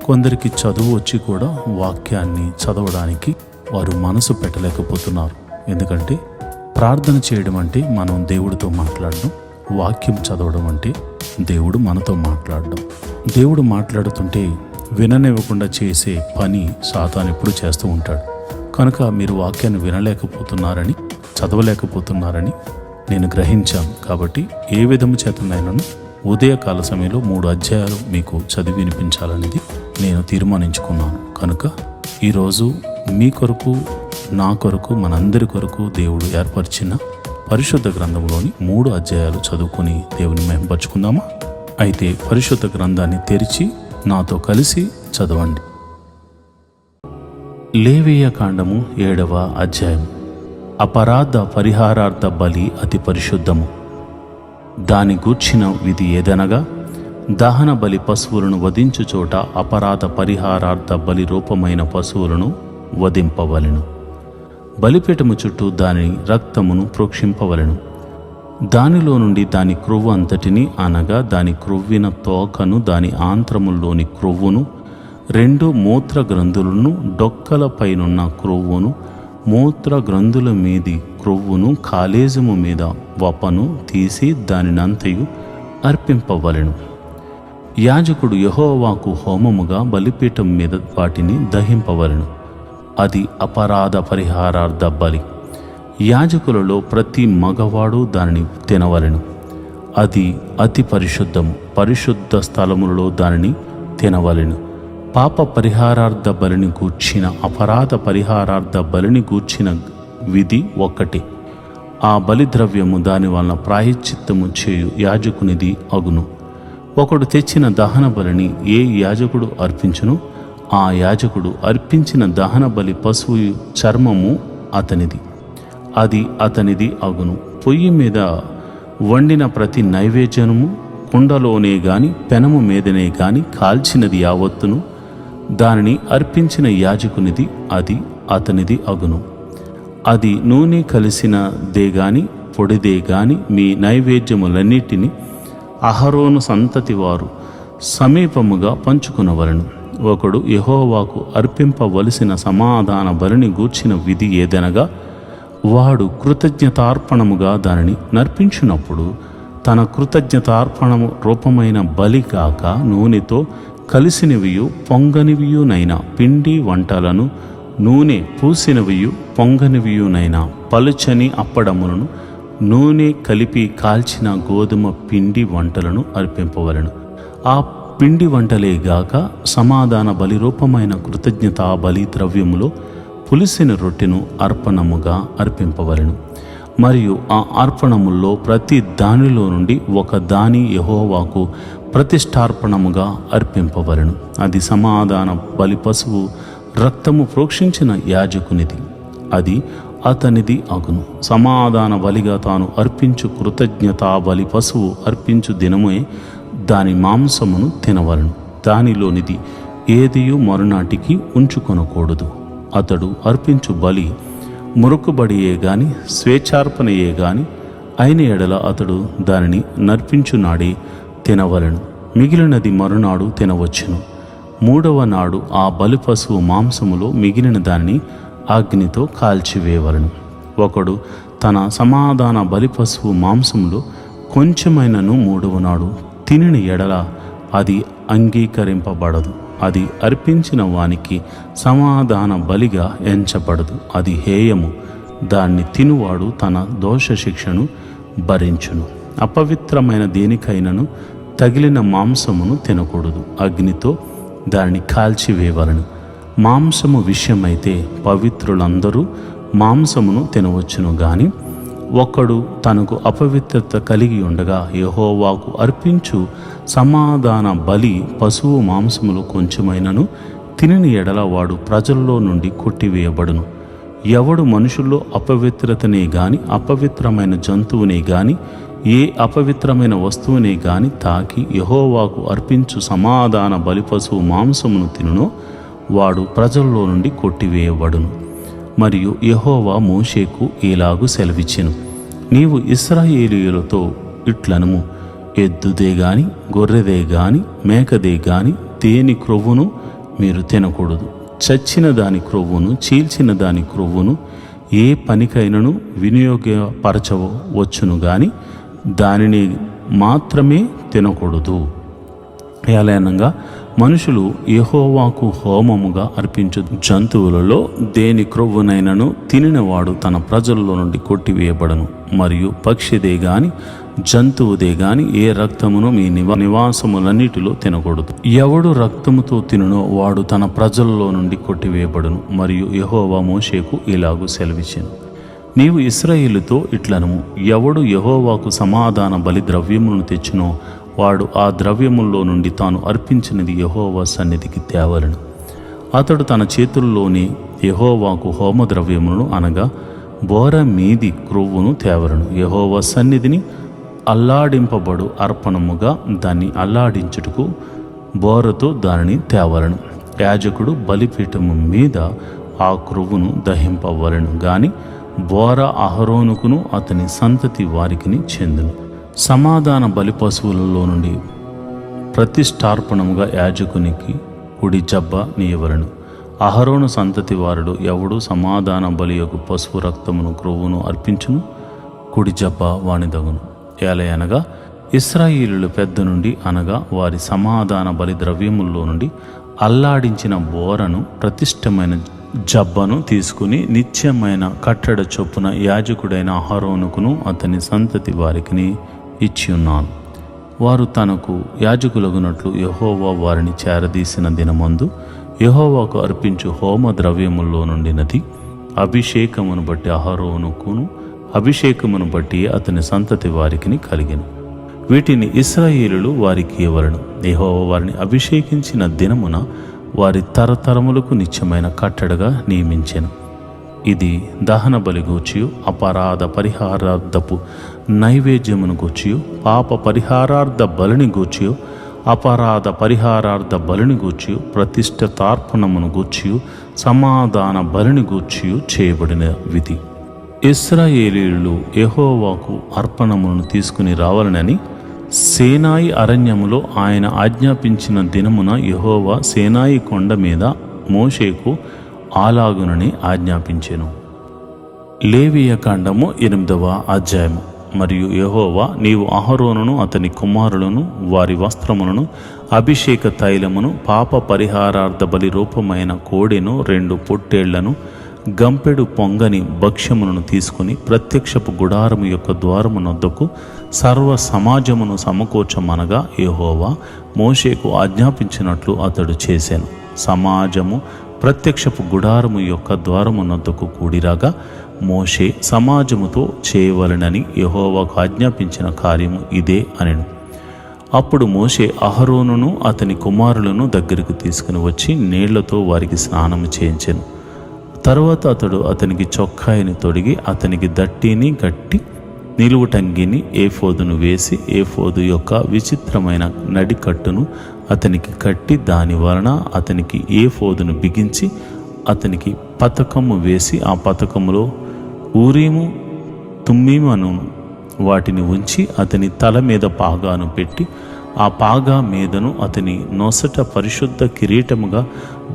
కొందరికి చదువు వచ్చి కూడా వాక్యాన్ని చదవడానికి వారు మనసు పెట్టలేకపోతున్నారు. ఎందుకంటే ప్రార్థన చేయడం అంటే మనం దేవుడితో మాట్లాడడం, వాక్యం చదవడం అంటే దేవుడు మనతో మాట్లాడడం. దేవుడు మాట్లాడుతుంటే విననివ్వకుండా చేసే పని సాతాను ఎప్పుడు చేస్తూ ఉంటాడు. కనుక మీరు వాక్యాన్ని వినలేకపోతున్నారని, చదవలేకపోతున్నారని నేను గ్రహించాను. కాబట్టి ఏ విధము చేతనైనాను ఉదయకాల సమయంలో 3 అధ్యాయాలు మీకు చదివి వినిపించాలనేది నేను తీర్మానించుకున్నాను. కనుక ఈరోజు మీ కొరకు, నా కొరకు, మనందరి కొరకు దేవుడు ఏర్పరిచిన పరిశుద్ధ గ్రంథంలోని 3 అధ్యాయాలు చదువుకొని దేవుని మహిమపరుచుకుందామా? అయితే పరిశుద్ధ గ్రంథాన్ని తెరిచి నాతో కలిసి చదవండి. లేవీయ కాండము 7వ అధ్యాయం. అపరాధ పరిహారార్థ బలి అతి పరిశుద్ధము. దాని గూర్చిన విధి ఏదనగా, దహన బలి పశువులను వధించు చోట అపరాధ పరిహారార్థ బలి రూపమైన పశువులను వధింపవలెను. బలిపీఠము చుట్టూ దాని రక్తమును ప్రోక్షింపవలెను. దానిలో నుండి దాని క్రొవ్వు అంతటిని, అనగా దాని క్రొవ్విన తోకను, దాని ఆంత్రముల్లోని క్రొవ్వును, 2 మూత్ర గ్రంథులను, డొక్కలపైనున్న క్రొవ్వును, మూత్ర గ్రంథుల మీది క్రొవ్వును, కాలేజము మీద వపను తీసి దానినంతయు అర్పింపవలెను. యాజకుడు యెహోవాకు హోమముగా బలిపీఠం మీద వాటిని దహింపవలెను. అది అపరాధ పరిహారార్థ బలి. యాజకులలో ప్రతి మగవాడు దానిని తినవలెను. అది అతి పరిశుద్ధము. పరిశుద్ధ స్థలములలో దానిని తినవలెను. పాప పరిహారార్థ బలిని గూర్చిన, అపరాధ పరిహారార్థ బలిని గూర్చిన విధి ఒక్కటి. ఆ బలిద్రవ్యము దాని వలన ప్రాయశ్చిత్తము చేయు యాజకునిది అగును. ఒకడు తెచ్చిన దహన బలిని ఏ యాజకుడు అర్పించును, ఆ యాజకుడు అర్పించిన దహన బలి పశువు చర్మము అతనిది, అది అతనిది అగును. పొయ్యి మీద వండిన ప్రతి నైవేద్యము కుండలోనే గాని పెనము మీదనే గాని కాల్చినది యావత్తును దానిని అర్పించిన యాజకునిది, అది అతనిది అగును. అది నూనె కలిసినదే గాని పొడిదే గాని మీ నైవేద్యములన్నిటినీ అహరోను సంతతి వారు సమీపముగా పంచుకునవలను. ఒకడు యెహోవాకు అర్పింపవలసిన సమాధాన బలిని గూర్చిన విధి ఏదనగా, వాడు కృతజ్ఞతార్పణముగా దానిని నర్పించినప్పుడు తన కృతజ్ఞతార్పణము రూపమైన బలి కాక నూనెతో కలిసినవియు పొంగనివియునైన పిండి వంటలను, నూనె పూసినవియు పొంగనివియునైన పలుచని అప్పడములను, నూనె కలిపి కాల్చిన గోధుమ పిండి వంటలను అర్పింపవలను. ఆ పిండి వంటలే గాక సమాధాన బలి రూపమైన కృతజ్ఞతా బలి ద్రవ్యములో పులిసిన రొట్టెను అర్పణముగా అర్పింపవలను. మరియు ఆ అర్పణముల్లో ప్రతి దానిలో నుండి ఒక దాని యెహోవాకు ప్రతిష్టార్పణముగా అర్పింపవలను. అది సమాధాన బలి పశువు రక్తము ప్రోక్షించిన యాజకునిది, అది అతనిది అగును. సమాధాన బలిగా తాను అర్పించు కృతజ్ఞతా బలి పశువు అర్పించు దినమే దాని మాంసమును తినవలను. దానిలోనిది ఏదియు మరునాటికి ఉంచుకొనకూడదు. అతడు అర్పించు బలి మురుకుబడియే గాని స్వేచ్ఛార్పణయే గాని అయిన ఎడల అతడు దానిని నర్పించునాడే తినవలను. మిగిలినది మరునాడు తినవచ్చును. మూడవ నాడు ఆ బలి పశువు మాంసములో మిగిలిన దానిని అగ్నితో కాల్చివేయవలను. ఒకడు తన సమాధాన బలి పశువు మాంసములో కొంచెమైనను మూడవ నాడు తినిన ఎడల అది అంగీకరింపబడదు. అది అర్పించిన వానికి సమాధాన బలిగా ఎంచబడదు. అది హేయము. దాన్ని తినువాడు తన దోష శిక్షను భరించును. అపవిత్రమైన దేనికైనను తగిలిన మాంసమును తినకూడదు. అగ్నితో దానిని కాల్చివేయవలను. మాంసము విషయమైతే పవిత్రులందరూ మాంసమును తినవచ్చును గాని ఒకడు తనకు అపవిత్రత కలిగి ఉండగా యెహోవాకు అర్పించు సమాధాన బలి పశువు మాంసములు కొంచెమైనను తినని ఎడల వాడు ప్రజల్లో నుండి కొట్టివేయబడును. ఎవడు మనుషుల్లో అపవిత్రతనే గాని అపవిత్రమైన జంతువునే గాని ఏ అపవిత్రమైన వస్తువునే గాని తాకి యెహోవాకు అర్పించు సమాధాన బలి పశువు మాంసమును తినునో వాడు ప్రజల్లో నుండి కొట్టివేయబడును. మరియు యెహోవా మోషేకు ఇలాగు సెలవిచ్చెను, నీవు ఇశ్రాయేలీయులతో ఇట్లనుము, ఎద్దుదే గాని గొర్రెదే గాని మేకదే గాని దేని క్రొవ్వును మీరు తినకూడదు. చచ్చిన దాని క్రొవ్వును చీల్చిన దాని క్రొవ్వును ఏ పనికైనను వినియోగపరచవచ్చును గాని దానిని మాత్రమే తినకూడదు. ఏలైనగా మనుషులు యెహోవాకు హోమముగా అర్పించు జంతువులలో దేని క్రొవ్వునైనను తినినవాడు తన ప్రజల్లో నుండి కొట్టివేయబడను. మరియు పక్షిదే గాని జంతువుదే గాని ఏ రక్తమును మీ నివాసములన్నిటిలో తినకూడదు. ఎవడు రక్తముతో తినునో వాడు తన ప్రజల్లో నుండి కొట్టివేయబడును. మరియు యెహోవా మోషేకు ఇలాగు సెలవిచ్చెను, నీవు ఇశ్రాయేలుతో ఇట్లనుము, ఎవడు యెహోవాకు సమాధాన బలి ద్రవ్యములను తెచ్చునో వాడు ఆ ద్రవ్యముల్లో నుండి తాను అర్పించినది యెహోవా సన్నిధికి తేవలను. అతడు తన చేతుల్లోని యెహోవాకు హోమ ద్రవ్యములను అనగా బోర మీది క్రొవ్వును తేవలను. యెహోవా సన్నిధిని అల్లాడింపబడు అర్పణముగా దాన్ని అల్లాడించుటకు బోరతో దానిని తేవలను. యాజకుడు బలిపీఠము మీద ఆ క్రొవ్వును దహింపవలను గాని బోర అహరోనుకును అతని సంతతి వారికిని చెందును. సమాధాన బలి పశువులలో నుండి ప్రతిష్టార్పణముగా యాజకునికి కుడి జబ్బ నీయవలను. అహరోను సంతతి వారుడు ఎవడు సమాధాన బలి యొక్క పశువు రక్తమును క్రొవ్వును అర్పించును కుడి జబ్బ వానిదగును. ఏలయనగా ఇశ్రాయేలీయులు పెద్ద నుండి అనగా వారి సమాధాన బలి ద్రవ్యముల్లో నుండి అల్లాడించిన బోరను ప్రతిష్టమైన జబ్బను తీసుకుని నిత్యమైన కట్టడ చొప్పున యాజకుడైన అహరోనుకును అతని సంతతి వారికిని ఇచ్చి ఉన్నాను. వారు తనకు యాజకులగునట్లు యెహోవా వారిని చేరదీసిన దినమందు యెహోవాకు అర్పించు హోమ ద్రవ్యముల్లో నుండినది అభిషేకమును బట్టి అహరోనుకును అభిషేకమును బట్టి అతని సంతతి వారికిని కలిగెను. వీటిని ఇశ్రాయేలులు వారికి ఇవ్వలను. యెహోవా వారిని అభిషేకించిన దినమున వారి తరతరములకు నిత్యమైన కట్టడగా నియమించెను. ఇది దహన బలి గూర్చియు అపరాధ పరిహారార్థపు నైవేద్యమును గూర్చియు పాప పరిహారార్థ బలిని గూర్చియు అపరాధ పరిహారార్థ బలిని గూర్చియు ప్రతిష్ఠితార్పణమును గూర్చియు సమాధాన బలిని గూర్చియు చేయబడిన విధి. ఇశ్రాయేలీయులు యెహోవాకు అర్పణములను తీసుకుని రావాలనని సేనాయి అరణ్యములో ఆయన ఆజ్ఞాపించిన దినమున యెహోవా సేనాయి కొండ మీద మోషేకు అలాగునని ఆజ్ఞాపించెను. లేవియ కాండము 8వ అధ్యాయము. మరియు యెహోవా, నీవు అహరోనును అతని కుమారులను వారి వస్త్రములను అభిషేక తైలమును పాప పరిహారార్థ బలి రూపమైన కోడెను 2 పొట్టేళ్లను గంపెడు పొంగని భక్ష్యములను తీసుకుని ప్రత్యక్షపు గుడారము యొక్క ద్వారమునొద్దకు సర్వ సమాజమును సమకూర్చమనగా యెహోవా మోషేకు ఆజ్ఞాపించినట్లు అతడు చేశాను. సమాజము ప్రత్యక్షపు గుడారము యొక్క ద్వారమునొద్దకు కూడిరాగా మోషే సమాజముతో చేయవలెనని యెహోవాకు ఆజ్ఞాపించిన కార్యము ఇదే అనెను. అప్పుడు మోషే అహరోనును అతని కుమారులను దగ్గరకు తీసుకుని వచ్చి నీళ్లతో వారికి స్నానము చేయించెను. తరువాత అతడు అతనికి చొక్కాయిని తొడిగి అతనికి దట్టిని కట్టి నిలువుటంగిని ఏఫోదును వేసి ఏఫోదు యొక్క విచిత్రమైన నడికట్టును అతనికి కట్టి దాని వలన అతనికి ఏఫోదును బిగించి అతనికి పతకము వేసి ఆ పతకములో ఊరీము తుమ్మీమును వాటిని ఉంచి అతని తల మీద పాగాను పెట్టి ఆ పాగా మీదను అతని నొసట పరిశుద్ధ కిరీటముగా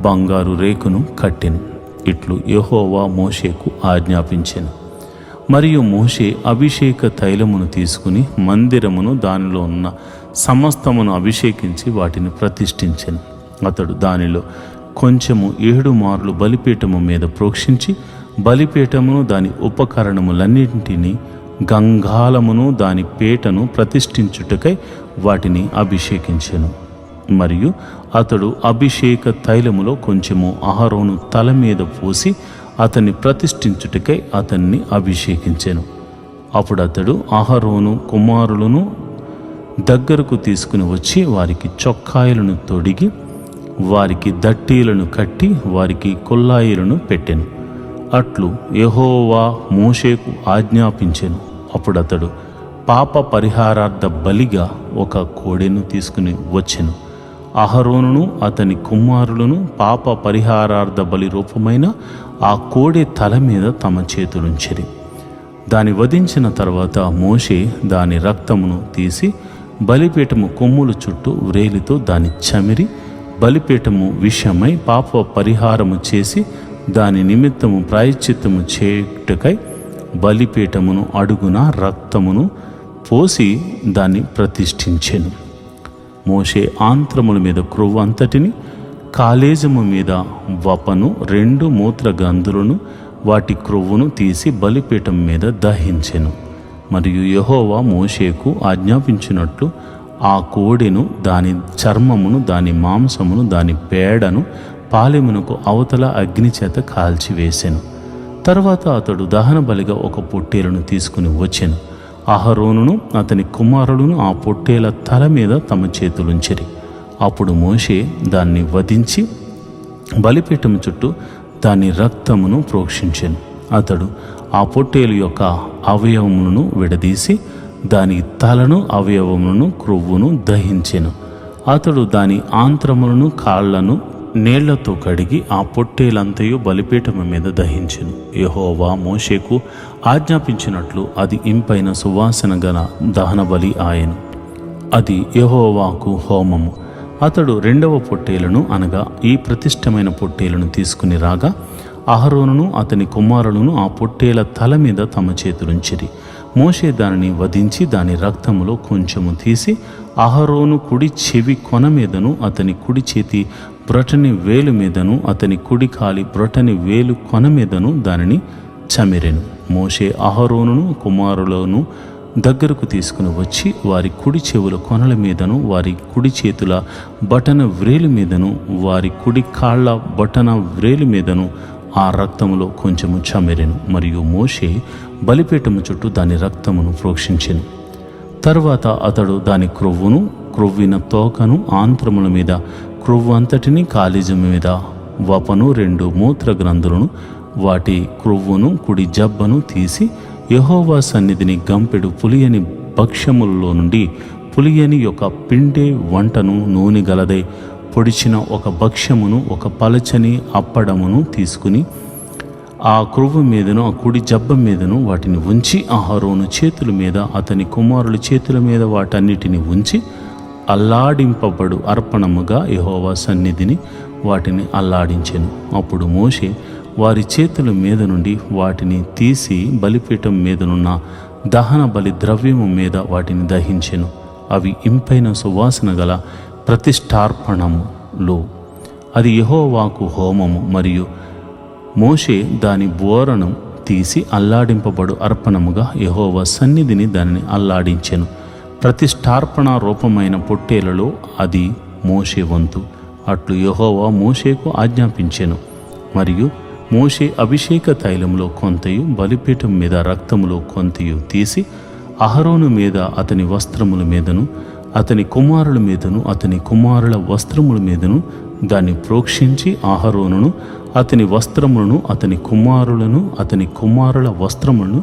బంగారు రేకును కట్టెను. ఇట్లు యెహోవా మోషేకు ఆజ్ఞాపించెను. మరియు మోషే అభిషేక తైలమును తీసుకుని మందిరమును దానిలో ఉన్న సమస్తమును అభిషేకించి వాటిని ప్రతిష్ఠించెను. అతడు దానిలో కొంచెము 7 మార్లు బలిపీఠము మీద ప్రోక్షించి బలిపీఠమును దాని ఉపకరణములన్నింటినీ గంగాలమును దాని పీటను ప్రతిష్ఠించుటకై వాటిని అభిషేకించెను. మరియు అతడు అభిషేక తైలములో కొంచెము అహరోను తల మీద పోసి అతన్ని ప్రతిష్ఠించుటకై అతన్ని అభిషేకించెను. అప్పుడు అతడు అహరోను కుమారులను దగ్గరకు తీసుకుని వచ్చి వారికి చొక్కాయలను తొడిగి వారికి దట్టీలను కట్టి వారికి కొల్లాయిలను పెట్టెను. అట్లు యెహోవా మోషేకు ఆజ్ఞాపించెను. అప్పుడు అతడు పాప పరిహారార్థ బలిగా ఒక కోడెను తీసుకుని వచ్చెను. అహరోనును అతని కుమారులను పాప పరిహారార్థ బలి రూపమైన ఆ కోడె తల మీద తమ చేతులుంచిరి. దాని వధించిన తర్వాత మోషే దాని రక్తమును తీసి బలిపీఠము కొమ్ముల చుట్టూ వ్రేలితో దాని చమిరి బలిపీఠము విషయమై పాప పరిహారము చేసి దాని నిమిత్తము ప్రాయశ్చిత్తము చేయుటకై బలిపీఠమును అడుగున రక్తమును పోసి దాన్ని ప్రతిష్ఠించెను. మోషే ఆంత్రముల మీద క్రొవ్వు అంతటిని కాలేజము మీద వపను 2 మూత్ర గంధులను వాటి క్రొవ్వును తీసి బలిపీఠం మీద దహించెను. మరియు యెహోవా మోషేకు ఆజ్ఞాపించినట్లు ఆ కోడెను దాని చర్మమును దాని మాంసమును దాని పేడను పాలెమునకు అవతల అగ్ని చేత కాల్చివేసెను. తర్వాత అతడు దహన బలిగా ఒక పొట్టేలును తీసుకుని వచ్చెను. అహరోనును అతని కుమారులను ఆ పొట్టేల తల మీద తమ చేతులుంచిరి. అప్పుడు మోషే దాన్ని వధించి బలిపీఠం చుట్టూ దాని రక్తమును ప్రోక్షించెను. అతడు ఆ పొట్టేలు యొక్క అవయవములను విడదీసి దాని తలను అవయవములను క్రొవ్వును దహించెను. అతడు దాని ఆంత్రములను కాళ్లను నీళ్లతో కడిగి ఆ పొట్టేలంతయు బలిపీఠము మీద దహించెను. యెహోవా మోషేకు ఆజ్ఞాపించినట్లు అది ఇంపైన సువాసన గల దహన బలి ఆయను. అది యెహోవాకు హోమము. అతడు 2వ పొట్టేలను అనగా ఈ ప్రతిష్టమైన పొట్టేలను తీసుకుని రాగా అహరోనును అతని కుమారులను ఆ పొట్టేల తల మీద తమ చేతులుంచిరి. మోషే దానిని వధించి దాని రక్తములో కొంచెము తీసి అహరోను కుడి చెవి కొన మీదను అతని కుడి చేతి బ్రొటని వేలు మీదను అతని కుడి కాలి బ్రొటని వేలు కొన మీదను దానిని చమిరెను. మోషే అహరోనును కుమారులను దగ్గరకు తీసుకుని వచ్చి వారి కుడి చెవుల కొనల మీదను వారి కుడి చేతుల బటన వ్రేలు మీదను వారి కుడి కాళ్ళ బటన వ్రేలు మీదను ఆ రక్తములో కొంచెము చమిరెను. మరియు మోషే బలిపీఠము చుట్టూ దాని రక్తమును ప్రోక్షించెను. తరువాత అతడు దాని క్రొవ్వును క్రొవ్విన తోకను ఆంత్రముల మీద క్రొవ్వు అంతటిని కాలిజం మీద వపను 2 మూత్ర గ్రంథులను వాటి క్రొవ్వును కుడి జబ్బను తీసి యెహోవా సన్నిధిని గంపెడు పులియని భక్ష్యములలో నుండి పులియని యొక్క పిండే వంటను నూనె గలదై పొడిచిన ఒక భక్ష్యమును ఒక పలచని అప్పడమును తీసుకుని ఆ క్రొవ్వు మీదను ఆ కుడి జబ్బ మీదను వాటిని ఉంచి అహరోను చేతుల మీద అతని కుమారుల చేతుల మీద వాటన్నిటిని ఉంచి అల్లాడింపబడు అర్పణముగా యెహోవా సన్నిధిని వాటిని అల్లాడించెను. అప్పుడు మోషే వారి చేతుల మీద నుండి వాటిని తీసి బలిపీఠం మీదనున్న దహన బలి ద్రవ్యము మీద వాటిని దహించెను. అవి ఇంపైన సువాసన గల ప్రతిష్ఠార్పణములో అది యెహోవాకు హోమము. మరియు మోషే దాని బోరను తీసి అల్లాడింపబడు అర్పణముగా యెహోవా సన్నిధిని దానిని అల్లాడించెను. ప్రతిష్ఠార్పణ రూపమైన పొట్టేలలో అది మోషే వంతు. అట్లు యెహోవా మోషేకు ఆజ్ఞాపించెను. మరియు మోషే అభిషేక తైలంలో కొంతయు బలిపీఠం మీద రక్తములో కొంతయు తీసి అహరోను మీద అతని వస్త్రముల మీదను అతని కుమారుల మీదను అతని కుమారుల వస్త్రముల మీదను దాన్ని ప్రోక్షించి అహరోనును అతని వస్త్రములను అతని కుమారులను అతని కుమారుల వస్త్రములను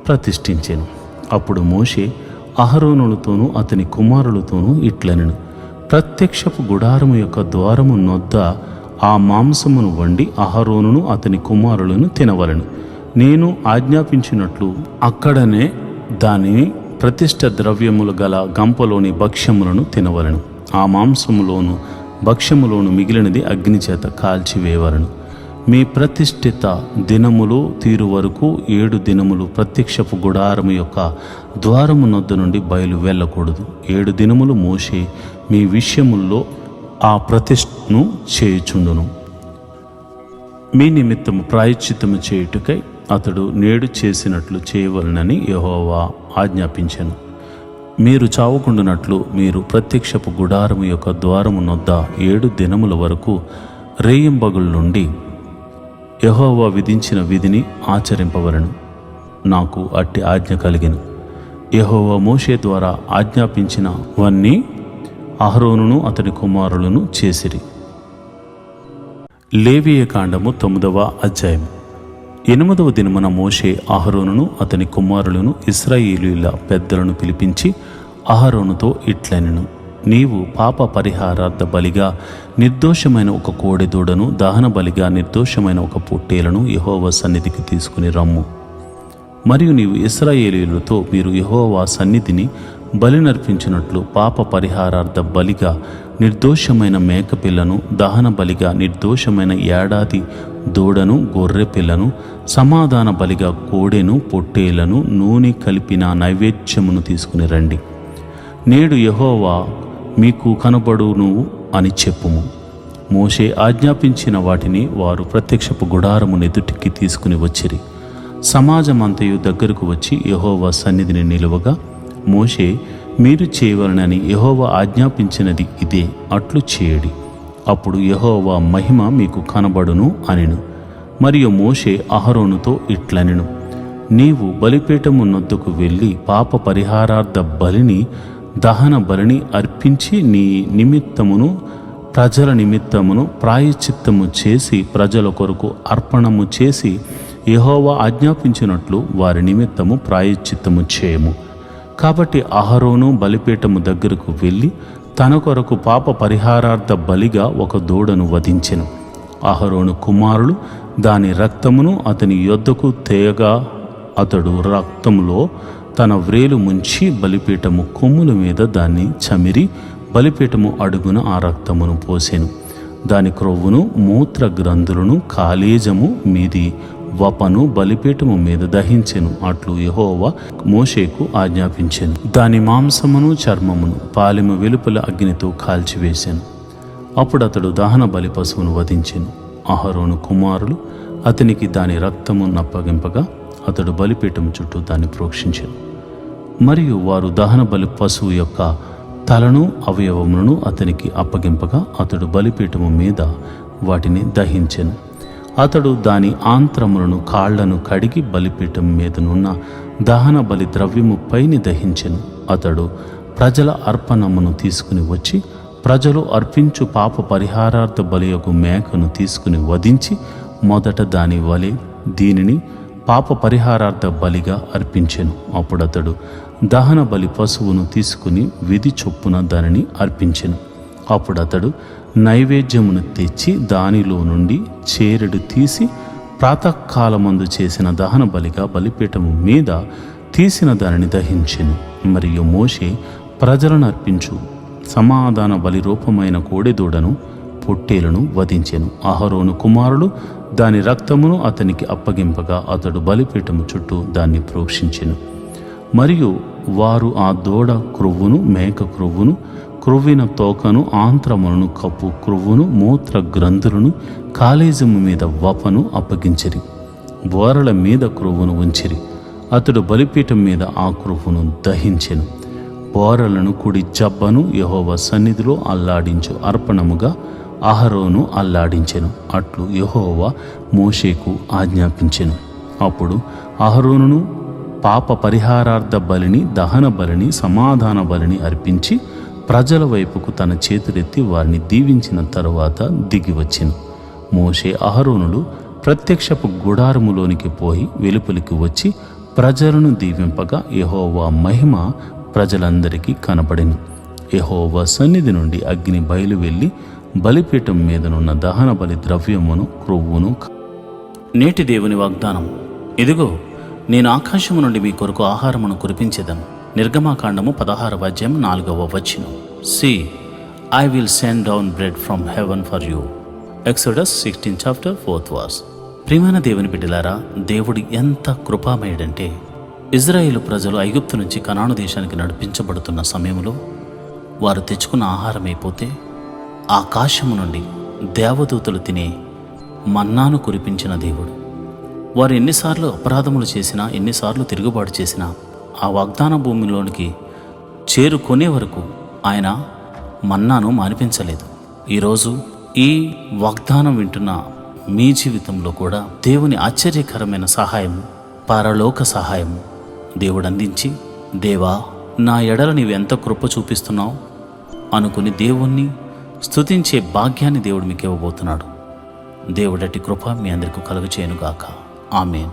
ప్రతిష్ఠించెను. అప్పుడు మోషే అహరోనులతోనూ అతని కుమారులతోనూ ఇట్లనెను, ప్రత్యక్షపు గుడారము యొక్క ద్వారము నొద్ద ఆ మాంసమును వండి అహరోనును అతని కుమారులను తినవలెను. నేను ఆజ్ఞాపించినట్లు అక్కడనే దానిని ప్రతిష్ఠ ద్రవ్యములు గల గంపలోని భక్ష్యములను తినవలెను. ఆ మాంసములోను భక్ష్యములోను మిగిలినది అగ్నిచేత కాల్చివేయవలెను. మీ ప్రతిష్ఠిత దినములు తీరు వరకు 7 దినములు ప్రత్యక్షపు గుడారము యొక్క ద్వారము నొద్ద నుండి బయలు వెళ్ళకూడదు. 7 దినములు మోషే మీ విషయముల్లో ఆ ప్రతిష్ఠను చేయుచుండును. మీ నిమిత్తము ప్రాయశ్చిత్తము చేయుటకై అతడు నేడు చేసినట్లు చేయవలనని యెహోవా ఆజ్ఞాపించెను. మీరు చావకుండునట్లు మీరు ప్రత్యక్షపు గుడారము యొక్క ద్వారము నొద్ద 7 దినముల వరకు రేయింబగుల నుండి యెహోవా విధించిన విధిని ఆచరింపవలెను. నాకు అట్టి ఆజ్ఞ కలిగెను. యెహోవా మోషే ద్వారా ఆజ్ఞాపించినవన్నీ అహరోనును అతని కుమారులను చేసిరి. లేవీయ కాండము 9వ అధ్యాయం. 8వ దినమున మోషే అహరోనును అతని కుమారులను ఇశ్రాయేలీయుల పెద్దలను పిలిపించి అహరోనుతో ఇట్లనెను, నీవు పాప పరిహారార్థ బలిగా నిర్దోషమైన ఒక కోడెదూడను దహన బలిగా నిర్దోషమైన ఒక పొట్టేలను యెహోవా సన్నిధికి తీసుకుని రమ్ము. మరియు నీవు ఇశ్రాయేలీయులతో మీరు యెహోవా సన్నిధిని బలి నర్పించినట్లు పాప పరిహారార్థ బలిగా నిర్దోషమైన మేకపిల్లను దహన బలిగా నిర్దోషమైన ఏడాది దూడను గొర్రె పిల్లను సమాధాన బలిగా కోడెను పొట్టేలను నూనె కలిపిన నైవేద్యమును తీసుకుని రండి. నేడు యెహోవా మీకు కనబడును అని చెప్పుము. మోషే ఆజ్ఞాపించిన వాటిని వారు ప్రత్యక్షపు గుడారము ఎదుటికి తీసుకుని వచ్చిరి. సమాజమంతయు దగ్గరకు వచ్చి యెహోవా సన్నిధిని నిలువగా మోషే మీరు చేయవలనని యెహోవా ఆజ్ఞాపించినది ఇదే, అట్లు చేయడి. అప్పుడు యెహోవా మహిమ మీకు కనబడును అనెను. మరియు మోషే అహరోనుతో ఇట్లనెను, నీవు బలిపీఠము నొద్దకు వెళ్ళి పాప పరిహారార్థ బలిని దహన బలిని అర్పించి నీ నిమిత్తమును ప్రజల నిమిత్తమును ప్రాయశ్చిత్తము చేసి ప్రజల కొరకు అర్పణము చేసి యెహోవా ఆజ్ఞాపించినట్లు వారి నిమిత్తము ప్రాయశ్చిత్తము చేయము. కాబట్టి అహరోను బలిపీఠము దగ్గరకు వెళ్ళి తన కొరకు పాప పరిహారార్థ బలిగా ఒక దూడను వధించెను. అహరోను కుమారులు దాని రక్తమును అతని యొద్దకు తేయగా అతడు రక్తములో తన వ్రేలు ముంచి బలిపీఠము కొమ్ముల మీద దాన్ని చమిరి బలిపీఠము అడుగున ఆ రక్తమును పోసెను. దాని క్రొవ్వును మూత్ర గ్రంథులను కాలేజము మీది వపను బలిపీఠము మీద దహించెను. అట్లు యెహోవా మోషేకు ఆజ్ఞాపించెను. దాని మాంసమును చర్మమును పాలెము వెలుపల అగ్నితో కాల్చివేశాను. అప్పుడు అతడు దహన బలి పశువును వధించెను. అహరోను కుమారులు అతనికి దాని రక్తము నప్పగింపగా అతడు బలిపీఠము చుట్టూ దాన్ని ప్రోక్షించెను. మరియు వారు దహన బలి పశువు యొక్క తలను అవయవములను అతనికి అప్పగింపగా అతడు బలిపీఠము మీద వాటిని దహించెను. అతడు దాని ఆంత్రములను కాళ్లను కడిగి బలిపీఠం మీదనున్న దహన బలి ద్రవ్యము పైని దహించెను. అతడు ప్రజల అర్పణమును తీసుకుని వచ్చి ప్రజలు అర్పించు పాప పరిహారార్థ బలియొక మేకను తీసుకుని వధించి మొదట దాని వలె దీనిని పాప పరిహారార్థ బలిగా అర్పించెను. అప్పుడు అతడు దహన బలి పశువును తీసుకుని విధి చొప్పున దానిని అర్పించెను. అప్పుడు అతడు నైవేద్యమును తెచ్చి దానిలో నుండి చేరెడు తీసి ప్రాతకాలమందు చేసిన దహన బలిగా బలిపీఠము మీద తీసిన దానిని దహించెను. మరియు మోషే ప్రజలను అర్పించు సమాధాన బలి రూపమైన కోడెదూడను పొట్టేలను వధించెను. అహరోను కుమారులు దాని రక్తమును అతనికి అప్పగింపగా అతడు బలిపీఠము చుట్టూ దాన్ని ప్రోక్షించెను. మరియు వారు ఆ దూడ క్రొవ్వును, మేక క్రొవ్వును, క్రొవ్విన తోకను, ఆంత్రములను, కప్పు క్రొవ్వును, మూత్ర గ్రంథులను, కాలేజము మీద వపను అప్పగించిరి. బోరల మీద క్రొవ్వును ఉంచిరి. అతడు బలిపీఠం మీద ఆ క్రొవ్వును దహించెను. బోరలను కుడి జబ్బను యెహోవా సన్నిధిలో అల్లాడించు అర్పణముగా అహరోను అల్లాడించెను. అట్లు యెహోవా మోషేకు ఆజ్ఞాపించెను. అప్పుడు అహరోనును పాప పరిహారార్థ బలిని, దహన బలిని, సమాధాన బలిని అర్పించి ప్రజల వైపుకు తన చేతులెత్తి వారిని దీవించిన తరువాత దిగివచ్చెను. మోషే అహరోనులు ప్రత్యక్షపు గుడారములోనికి పోయి వెలుపలికి వచ్చి ప్రజలను దీవింపగా యెహోవా మహిమ ప్రజలందరికీ కనపడెను. యెహోవా సన్నిధి నుండి అగ్ని బయలు వెళ్ళి బలిపీఠం మీదనున్న దహన బలి ద్రవ్యమును, క్రొవ్వును. నేటి దేవుని వాగ్దానం. ఇదిగో, నేను ఆకాశము నుండి మీ కొరకు ఆహారమును కురిపించెదను. నిర్గమాకాండము 16వ అధ్యాయం 4వ వచనం. See, I will send down bread from heaven for you. Exodus 16 chapter 4th verse. ప్రియమైన దేవుని బిడ్డలారా, దేవుడు ఎంత కృపామయుడంటే ఇజ్రాయేలు ప్రజలు ఐగుప్తు నుంచి కనాను దేశానికి నడిపించబడుతున్న సమయంలో వారు తెచ్చుకున్న ఆహారం అయిపోతే ఆకాశము నుండి దేవదూతలు తినే మన్నాను కురిపించిన దేవుడు. వారు ఎన్నిసార్లు అపరాధములు చేసినా, ఎన్నిసార్లు తిరుగుబాటు చేసినా ఆ వాగ్దాన భూమిలోనికి చేరుకునే వరకు ఆయన మన్నాను మానిపించలేదు. ఈరోజు ఈ వాగ్దానం వింటున్న మీ జీవితంలో కూడా దేవుని ఆశ్చర్యకరమైన సహాయము, పరలోక సహాయము దేవుడు అందించి, దేవా నా ఎడల నీవెంత కృప చూపిస్తున్నావు అనుకుని దేవుణ్ణి స్తుతించే భాగ్యాన్ని దేవుడు మీకు ఇవ్వబోతున్నాడు. దేవుడటి కృప మీ అందరికీ కలుగచేయునుగాక. ఆమేన్.